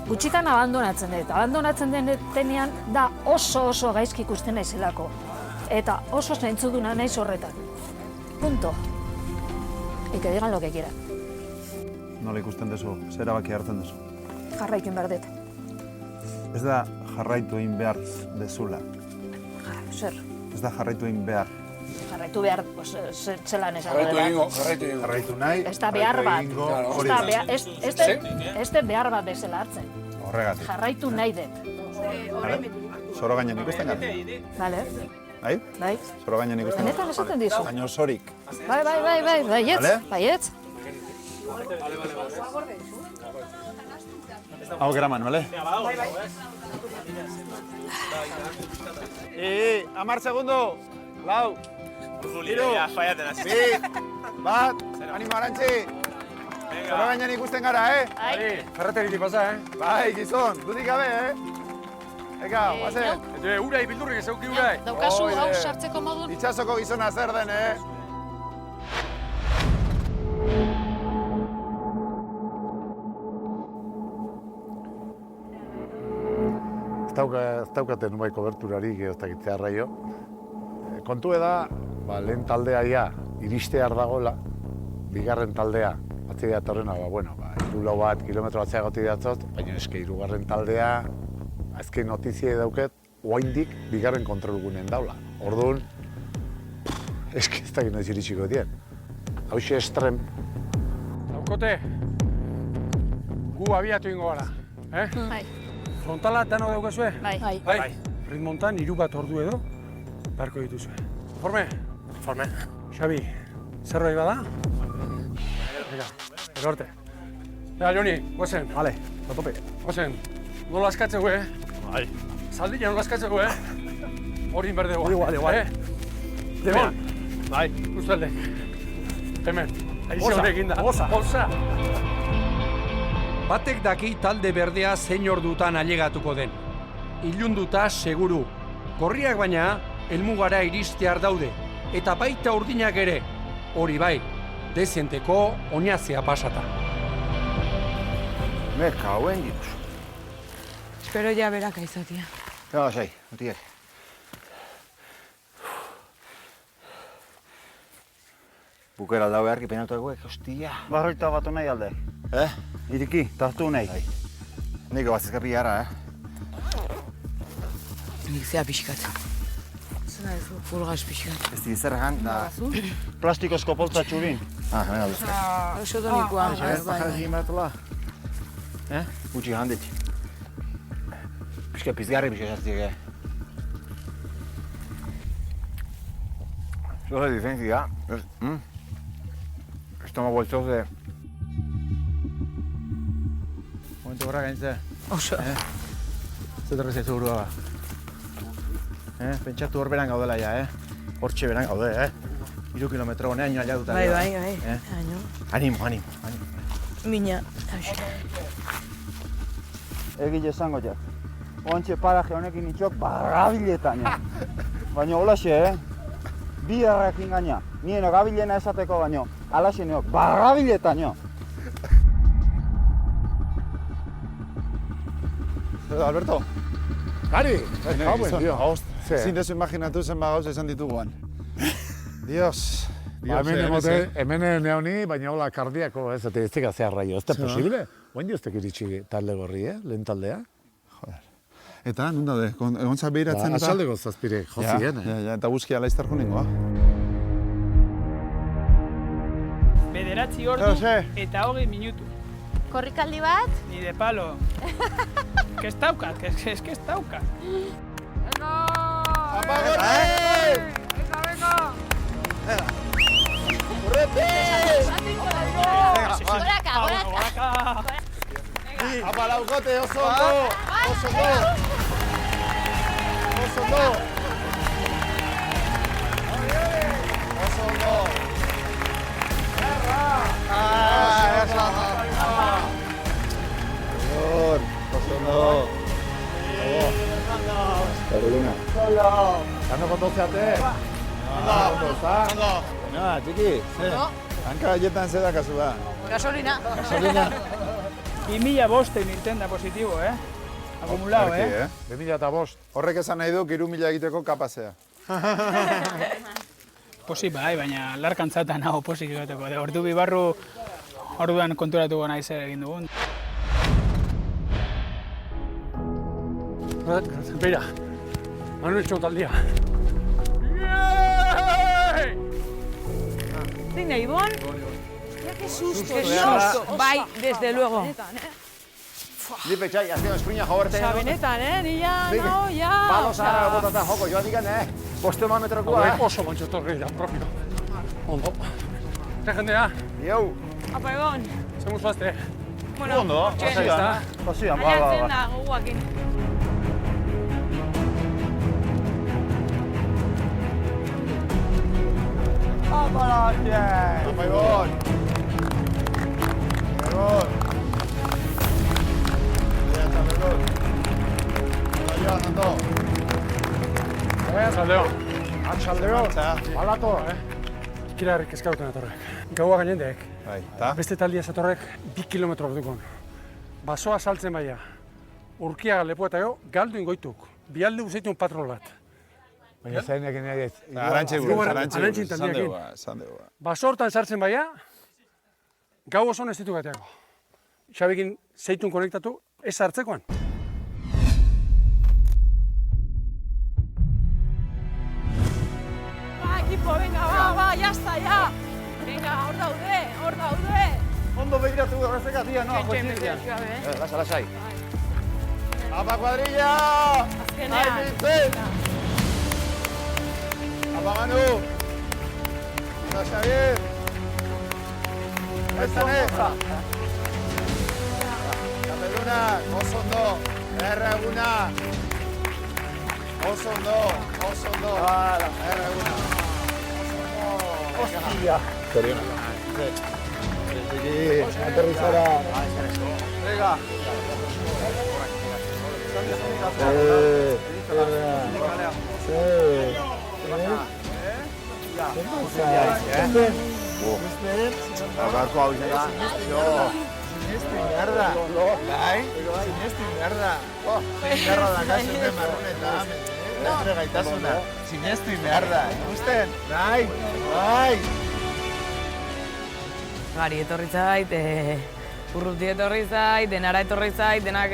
Gutxitan abandonatzen dut. Abandonatzen denean da oso gaizki ikusten naizelako. Eta oso zentzuduna naiz horretan. Punto. Y que digan lo que quieran. Nola ikusten duzu, zer erabaki hartzen duzu. Jarraitu behar dut. Ez da jarraitu egin behar dezula. Zer, Ez da jarraitu egin behar. jarraitu behar, zelan esan Jarraitu nahi. Ez da behar bat. Hori da. Ez da behar bat bezala hartzen. Horregatik. Jarraitu nahi dut. Zoro gainean ikusten gara. Bale, Bai? bai. Zoro gainean ikusten gara. Benetan esaten dizu. Baina osorik. Bai, baietz, Vale. baietz. Hau geraman, bale? 10 segundo. Lau. Hiru. Faiaten hasi. Bi. Bat. Animo, Arantxi. Zoro gainean ikusten gara, Ferreteritik pasa, Bai, gizon. Dudik gabe, Eka, guazen. Urai, bildurrik ez auki urai. Daukazu hau sartzeko modun. Itxasoko gizona zer den, Ez daukaten nubai koberturarik ez dakitzea arraio. Kontu da, lehen taldea ja, iristear dagoela, bigarren taldea, atzi datorrena, irulau bat, kilometro batzea goti datzot, baina eske hirugarren taldea, azken notiziai dauket, oaindik bigarren kontrolgunen daula. Orduan, eske ez dakit noiz iritsiko dien. Hauxe estrem. Daukote, gu abiatu ingo gara, Bai. Frontala dano daukazue? Bai. Ritmontan 3 bat ordu edo, beharko dituzue. Forme? Forme. Xabi, zerbait bada? Venga, egorte. Ja, Joni, gozen. Vale, batope. Gozen, nola askatzeko, Bai. Zaldina nola askatzeko, Hori inberdego. Igual. Hemen. Bai. Ustalde. Hemen. Aize honekin da. Osa. Batek daki talde berdea zein ordutan ailegatuko den. Ilunduta seguru. Gorriak baina, helmugara iristear daude. Eta baita urdinak ere. Hori bai, dezienteko oinazea pasata. Me cauen Dios. Espero ja berak aizatia. Ja, sei, utiek. Bukera aldau beharki penatuak, hostia. Barroita batu nahi alde. Iriki, tartu nahi. Niko bat ezkapi gara, Nik zea pixkat. Zena ez du, fulgaz pixkat. Ez dizergan, da... Plastikozko poltsa txurin. Hemen alduzte. Oso donikoa. Egin behatola. Gutxi handit. Pixka pizgarri pixka esatzik, Zoze diferentzia, estomago eltzoz de... Momentu horra gaintze. Oso. Zetorri zaizu burua ba. Pentsatu hor beran gaudela ja, Hortxe beran gaude, 3 kilometro honean nioa duta. Bai. Animo. Mina. Egile esango ja. Oantxe paraje honekin itxok barrabiletan, Baina holaxe, bi errekin gaina. Nien gabilena esateko baino, alaxe neok, barrabiletaino. Alberto. Gari, tío. Ezin dezu imaginatu zenba gauz esan dituguan. Dios. Hemen neoni, baina hola kardiako ez da zeharraio. Ez da posible? Oain dioztek iritsi talde gorri, lehen taldea? Joder. Eta, nun daude? Egontzak behiratzen eta... Asaldeko zazpire, jozien, eta guzkia laiztar juningoa. Bederatzi ordu eta 20 minutu. Korrikaldi bat? Ni de palo. Que ez daukat, es que ez daukat. Goraka, goraka. Apa laukote, oso ondo! Oso ondo! Oso ondo! Oso ondo! Oso ondo! Carolina. Kano kontozeate? Ondo! No, txiki, hanka gaietan zeda kasu da. Gasolina. Gasolina. 2005 irten da positibo, Akumulao, 2005. Horrek esan nahi du, 3.000 egiteko kapazea. Posi bai, baina larkantzatan nago posik egiteko. Ordu bibarru orduan konturatuko nahi zer egin dugun. Beira, han hecho taldea. Zein da, Ibon? Qué susto, Qué susto. Bai, desde luego. Lipe txai, azken eskuina jabortzen. Osa, benetan, nila, no, ja. Balo zaharra botatan joko, joan digan, Bosteomametrokoa, Oso montxotorri da, propio. Ondo. Jendea. Iau. Apa, Egon. Zemun zuazte. Bueno, Ondo, pasioan, Aiatzen da, goguakin. Apa laxe! Apa Ibon! Ibon! Eta Ibon! Joan, ondo! Atxaldeo. Atxaldeo. Balato, Ikirarrik eskauten atorrek. Gaua gainendeek. Bai, eta? Beste taldia zatorrek 2 kilometro bedukon. Basoa saltzen baia. Urkiaga lepo eta galdu ingoituk. Bialde uzeitun patrol bat. Baina zainekin nahi ez. Arantxin taldiakin. Baso hortan sartzen baia, gau oso ez ditu gateako. Xabikin zeitun konektatu, ez sartzekoan. Equipo, venga, va, ya está, ya. Venga, hor daude. Ondo begiratu horrezeka, tia, no? Lasa, lasai. Apa kuadrilla! Azkenean. Nintzen! Apa Manu! Eta Xavier! Ezane! Kapeluna, oso ondo! Erra eguna! Oso ondo! Erra eguna! Hostia! Zorionak. Aterrizara. Venga. Gaurko hau izan da. Sinestu indarra. Bai? Sinestu indarra. Indarra da kasu den marronetan. Estre gaitasuna. Sinestu indarra. Ikusten? Bai! Gari etorri zait, Urruti etorri zait, Denara etorri zait, denak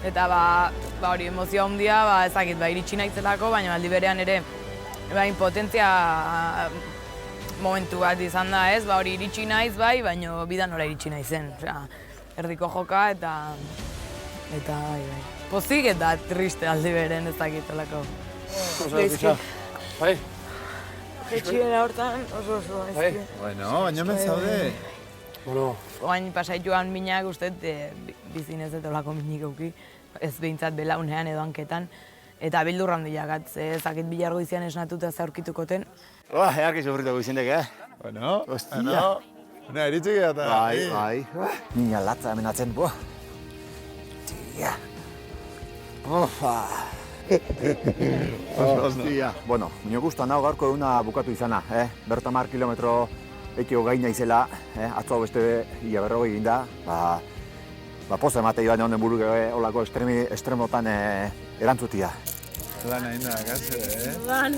eta hori emozioa handia, ezakit, iritsi naizelako, baina aldi berean ere impotentzia momentu bat izan da, ez, hori iritsi naiz bai, baina bidan nola iritsi naizen. Erdiko joka eta pozik eta triste aldi berean ezakitelako. Bai. Etxiera hortan oso, ezki. Bueno, baina hemen zaude. Oain pasaituan minak uste, bizinez eta olako minik euki, ez behintzat belaunean edo hanketan, eta bildurra handiagat, ezakit bilargo izan esnatuta zaurkitukoten. Earki sufrituko izindek, Bueno, ostia. Eritxik eta. Bai. Nina latza hemen atzen, Tia. Hostia. Bueno, nio guztan hau gaurko eguna bukatu izana, Berta 10 kilometro ekio gaina izela, atzo beste ia 40 egin da, poza emate joan honen buru olako estremotan erantzutia. Lan egin da, gaze, Lan,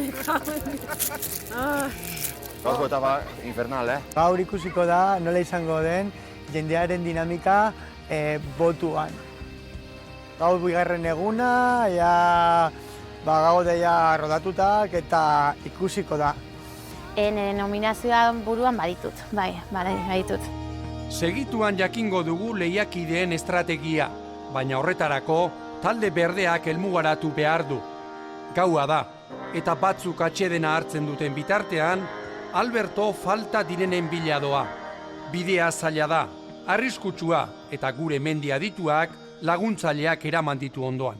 Gaurko etapa infernal, Gaur ikusiko da nola izango den jendearen dinamika botuan. Gaur bigarren eguna, gaude rodatutak eta ikusiko da. Nire nominazioa buruan baditut, baditut. Segituan jakingo dugu lehiakideen estrategia, baina horretarako talde berdeak helmugaratu behar du. Gaua da, eta batzuk atsedena hartzen duten bitartean, Alberto falta direnen bila doa. Bidea zaila da, arriskutsua eta gure mendi adituak laguntzaileak eraman ditu ondoan.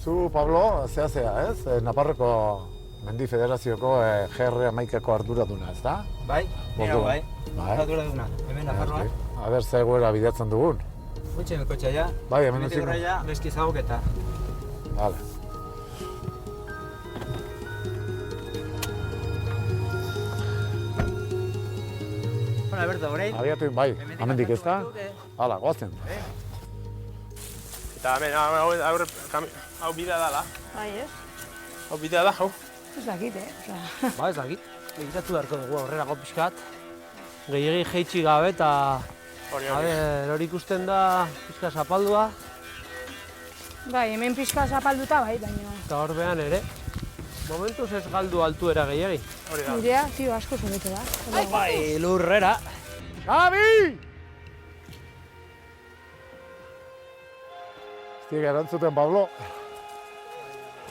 Zu, Pablo, zea, ez? Naparroko Mendi Federazioko GR11ko arduraduna, ez da? Bai, nire bai. Arduraduna, hemen Nafarroa. Aber, ze egoera bidatzen dugun? Gutxen kotxea ja. Bai, hemen duziko. Hemen horreia, bezki zagoketa. Vale. Bona, Berto, orain? Abiatu, bai, amendik ez da? Hala, goazen. Eta hemen, hau bidea dala. Bai, ez? Hau bidea da, hau. Ez dakit, Ba, ez dakit. Egitatu beharko dugu aurrerago pixkat. Gehiegi jeitsi gabe eta... hori ikusten da pixka zapaldua. Bai, hemen pixka zapalduta bai, baina... Eta hor behan ere. Momentuz ez galdu altuera gehiagi. Nirea, tio, asko zurete da. Bai, lurrera. Gabi! Ziek erantzuten, Pablo.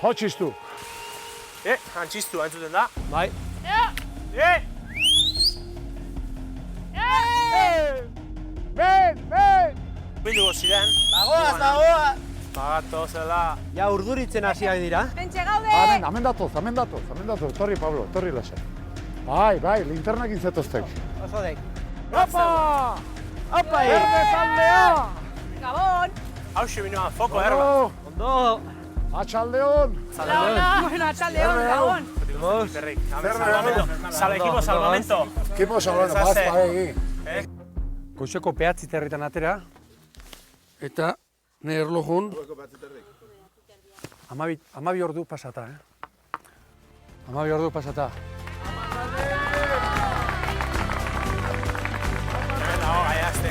Hotxistu. Antxistu, entzuten da. Bai. Ben! Bilduko ziren. Bagoaz! Pagatu zela. Ja, urduritzen hasiak dira. Bentxe gaude! Hemen datoz. Torri, Pablo, torri lasa. Bai, linternak intzetoztek. Oso dek. Opa! Opa! Erde taldea! Gabon! Hau binoa, foko erba. Ondo! Atxaldeon! Bueno, atxaldeon, gabon! Equipo salvamento. Bai. Goizeko pehatzi territan atera, eta nire erlojun 12 ordu pasata, 12 ordu pasata. Dago gaiazte,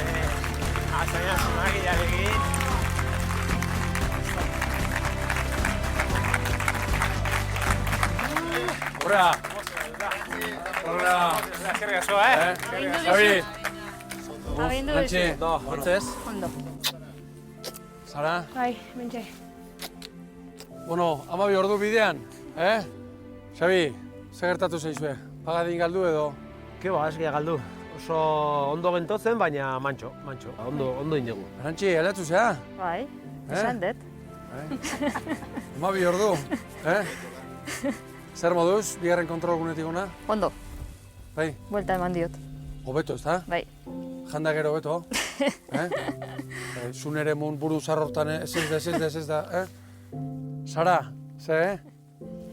atzaina sumagilarekin. Horra! Eskerrik asko, Xabi! Abendu Antxe, hortzez? Ondo. Sara? Bai, bentxe. Bueno, 12 ordu bidean, Xabi, ze gertatu zaizue? Pagadin galdu edo? Ke ba, eskia galdu. Oso ondo gentozen, baina mantxo. Ondo indegu. Arantxi, aldatu zea? Bai, esan dut. 12 ordu, Zer moduz, bigarren kontrol gunetik ona? Ondo, Bai, buelta eman diot. hobeto, ez da? Bai. Janda gero hobeto. Zun ere mun buru zarrortan, ez da, Sara, ze,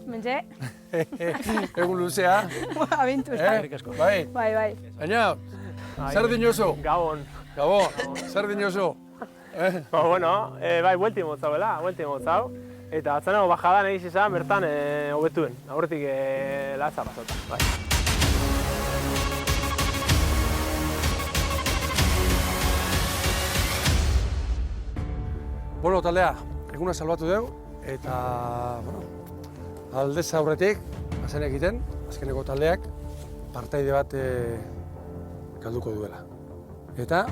Bentxe? Egun luzea. Abentura. Bai. Bai. Baina, zer dinozu? Gabon. Zer dinozu? Bueno, bai, buelti motzau. Eta atzaneko bajadan egiz izan, bertan hobetuen. Aurretik latza pasota. Bai. Bueno, taldea, eguna salbatu dugu, eta, aldez aurretik, bazen egiten, azkeneko taldeak, partaide bat galduko duela. Eta,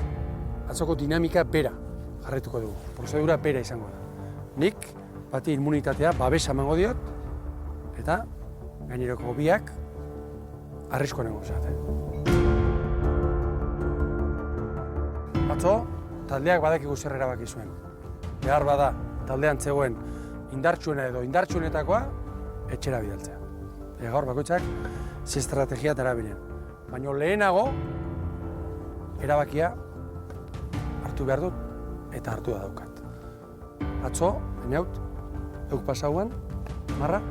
atzoko dinamika bera jarraituko dugu, prozedura bera izango da. Nik, bati immunitatea babesa emango diot, eta gaineroko biak arrisko nengo zaten. Atzo, taldeak badakigu zer erabaki zuen. Behar bada, taldean zegoen indartsuena edo indartsuenetakoa etxera bidaltzea. Gaur bakoitzak ze estrategia erabilien. Baina lehenago erabakia hartu behar dut eta hartu da daukat. Atzo, bainaut, euk pasauan, marra,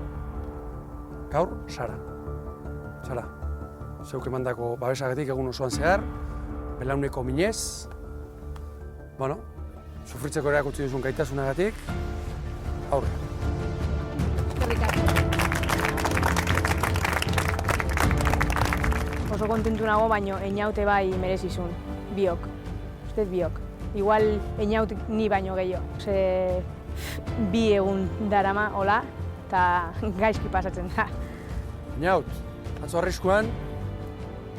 gaur, Sara. Sara, zeuk emandako babesagatik egun osoan zehar, belauneko minez, bueno, sufritzeko ere akutsi duzun gaitasunagatik, aurre. Oso kontentu nago, baino Einaute bai merezizun, biok, ustez biok. Igual Einaut ni baino gehiago, ze bi egun darama, hola, eta gaizki pasatzen da. Einaut, atzo arriskuan,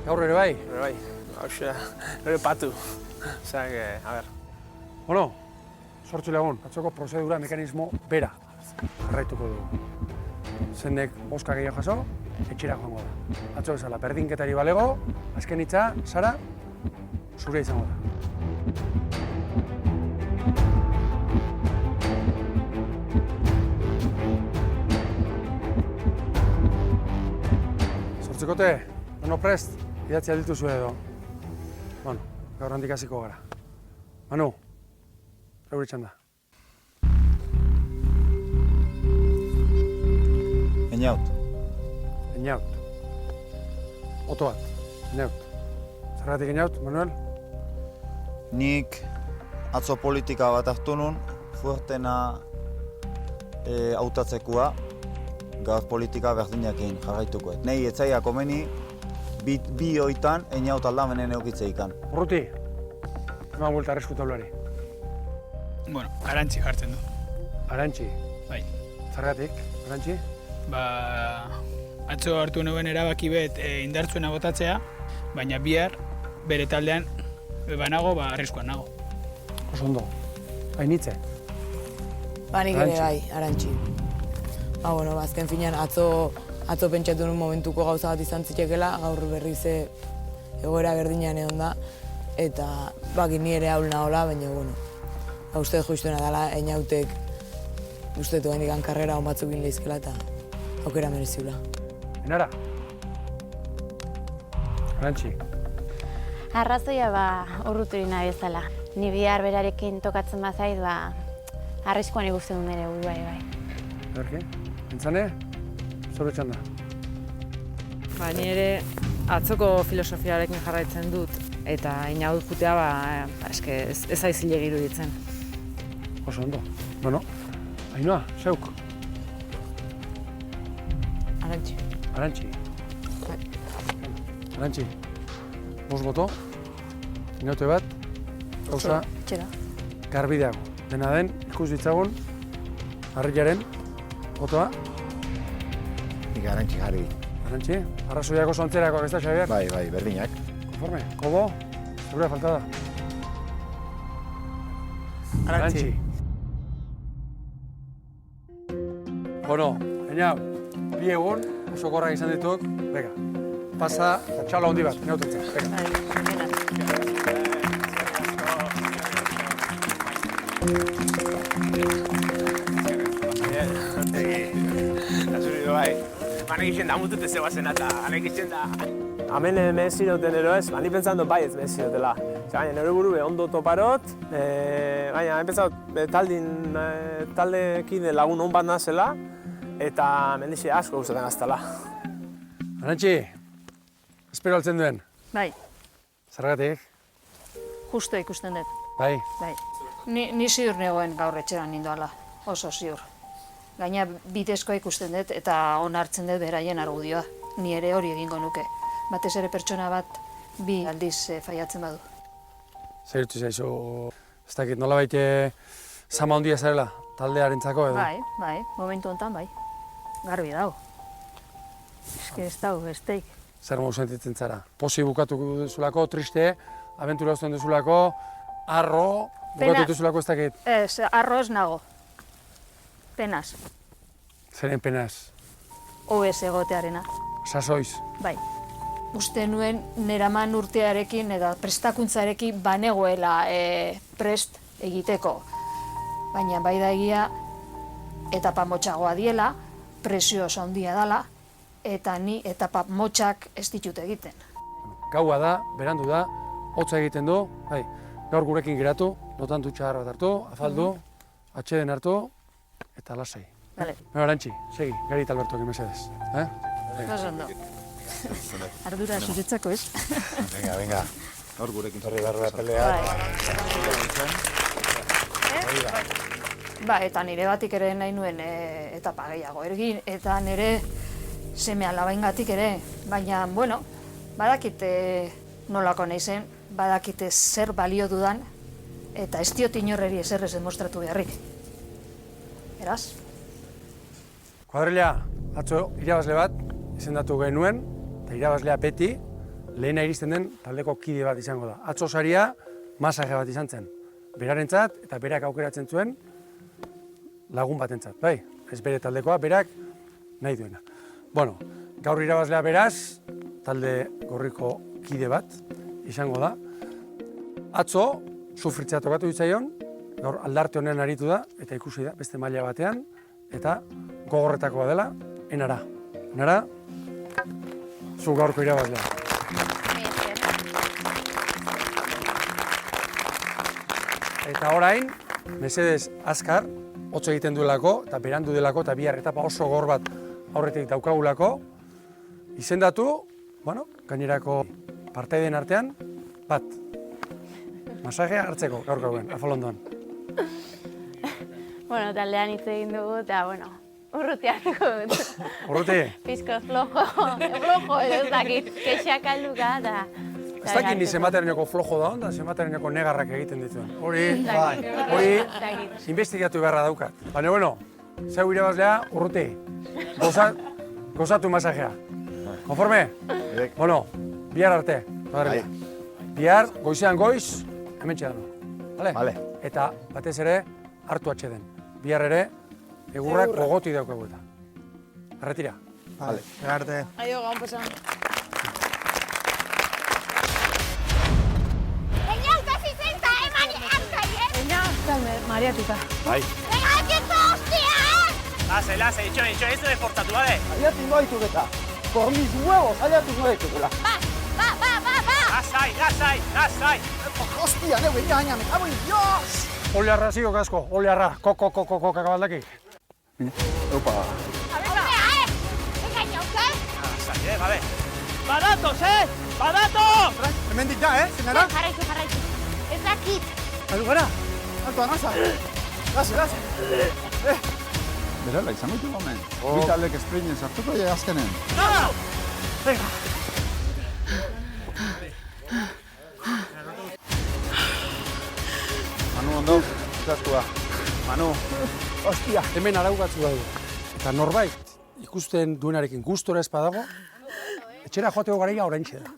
gaur ere bai? Ere bai, hauxe, ere patu. Osea, a ber. Bueno, sortzu lagun, atzoko prozedura mekanismo bera jarraituko dugu. Zendek boska gehiago jaso, etxera joango da. Atzo bezala, berdinketari balego, azken hitza, Sara, zure izango da. Zortzikote, Manu prest, idatzi aldituzu edo. Bueno, gaur handik hasiko gara. Manu, zeure txanda. Einaut. Einaut. Oto bat, Einaut. Zergatik Einaut, Manuel? Nik atzo politika bat hartu nun, fuertena hautatzekoa, gaur politika berdinakin jarraituko. Nei etzaiak komeni, bi hoitan Einaut aldamenen eukitzeikan. Urruti, eman buelta arrisku taulari. Bueno, Arantzi jartzen du. Arantzi? Bai. Zergatik, Arantzi? Atzo hartu nuen erabaki bet indartsuena botatzea, baina bihar bere taldean banago, arriskuan nago. Oso ondo. Hainitze? Nik ere bai, Arantzi. Bueno, azken finean atzo pentsatu nuen momentuko gauza bat izan zitekela, gaur berriz egoera berdinean egon da, eta ni ere ahul nagola, baina bueno, uste justuena dela Einautek uste duen ikan karrera hon batzuk lehizkela eta aukera mereziula. Enara? Arantzi? Arrazoia urruturi nahi bezala. Ni bihar berarekin tokatzen bazait, arriskuan ikusten dut nire burua bai. Berke? Entzane? Zure txanda? Ni ere atzoko filosofiarekin jarraitzen dut, eta Einaut jutea ez aizilegi iruditzen. Oso ondo. Bueno, Ainhoa, zeuk? Arantzi. Arantzi? Arantzi, bost boto, Einaute bat, gauza garbi dago. Dena den, ikus ditzagun, Harriaren, botoa? Nik Arantzi jarri. Arantzi? Arrazoiako zontzerakoak ez da, Xabier? Bai, berdinak. Konforme, Kobo, zure falta da. Arantzi. Bueno, Einaut, bi egun, oso gorrak izan dituk, bega, pasa eta txalo handi bat, Einautentzat, bega. Hanek izan da mutute zebazen eta hanek izan da. Hemen meheziroten ero ez, ni pentsando bai ez mehezirotela. Baina nire buru ondo toparot, baina pentsatu taldekin lagun hon bat nazela, eta mendixe asko gustatzen aztala. Arantzi, espero altzen duen. Bai. Zergatik? Justo ikusten dut. Bai. Bai. Ni ziur negoen gaur etxeran nindoala, oso ziur. Gaina bidezkoa ikusten dut eta onartzen dut beraien argudioa. Ni ere hori egingo nuke. Batez ere pertsona bat bi aldiz faiatzen badu. Zer dut zaizu, ez dakit nola baite zama handia zarela taldearentzako edo? Bai, momentu honetan bai. Garbi dago. Ez dago, besteik. Zer modu sentitzen zara? Posi bukatu duzulako, triste, abentura uzten duzulako, arro, bukatu duzulako ez dakit? Ez, arro ez nago. Penaz. Zeren penaz? OS egotearena. Sasoiz? Bai. Uste nuen neraman urtearekin eta prestakuntzarekin banegoela prest egiteko. Baina bai da egia etapa motxagoa diela, presio oso handia dela, eta ni etapa motxak ez ditut egiten. Gaua da, berandu da, hotza egiten du, bai, gaur gurekin geratu, notan dutxa bat hartu, afaldu, atxeden hartu, eta lasai. Vale. Arantxi, segi, Gari eta Albertoki mesedez. Oso ondo. Ardura zuretzako, ez? Venga. Hor gurekin. Torri barra pelea. Ba, eta nire batik ere nahi nuen etapa gehiago ergin, eta nire seme alabaingatik ere, baina, bueno, badakite nolako naizen, badakite zer balio dudan, eta ez diot inorreri ezer ez demostratu beharrik. Beraz? Kuadrilla, atzo irabazle bat izendatu genuen, eta irabazlea beti lehena iristen den taldeko kide bat izango da. Atzo saria masaje bat izan zen. Berarentzat eta berak aukeratzen zuen lagun batentzat, bai? Ez bere taldekoa, berak nahi duena. Bueno, gaur irabazlea beraz, talde gorriko kide bat izango da. Atzo, sufritzea tokatu ditzaion, gaur aldarte honen aritu da, eta ikusi da, beste maila batean, eta gogorretakoa dela, Enara. Enara, zu gaurko irabazlea. Eta orain, mesedez azkar, hotz egiten duelako, eta berandu delako, eta bihar etapa oso gor bat aurretik daukagulako, izendatu, bueno, gainerako partaideen artean, bat. Masajea hartzeko, gaur gauen, afalondoan. Bueno, taldean hitz egin dugu, eta, bueno, urruti hartuko dut. Urruti? Pizko flojo, ez dakit, kexak alduka, eta... Ez dakit ni zenbatereneko flojo da onda, zenbatereneko negarrak egiten dituen. Hori, investigatu beharra daukat. Baina, bueno, zeu irabazlea, urruti. Gozatu masajea. Konforme? Bueno, bihar arte. Bihar, goizean goiz, hemen txedano. Vale? Eta batez ere, hartu atxeden. Bihar ere, egurrak gogoti daukagu eta. Arretira. Vale, arte. Aio, gaun pasan. Mariatuta. Bai. Regaketo, hostia! Lase, itxo, ez du deportatu, bale? Aliatu noitu eta, por mis huevos, aliatu noitu gula. Lasai! Hostia, neu egin gaina, me cago en Dios! Olearra zigo kasko, olearra, koko kakabaldaki. Opa. Lasai, gabe. Badatos, Badatos! Hemendik da, zenara? Jarraitu. Ez dakit. Aldu gara? Alto, anasa. Lase. Berala, izango ditu gomen. Bi taldek esprinen sartuko azkenen. Nada! Venga. Manu, ondo, izaztua. Manu. Hostia, hemen araugatzu dago. Eta norbait, ikusten duenarekin gustora ez badago, etxera joateko garaia oraintxe da.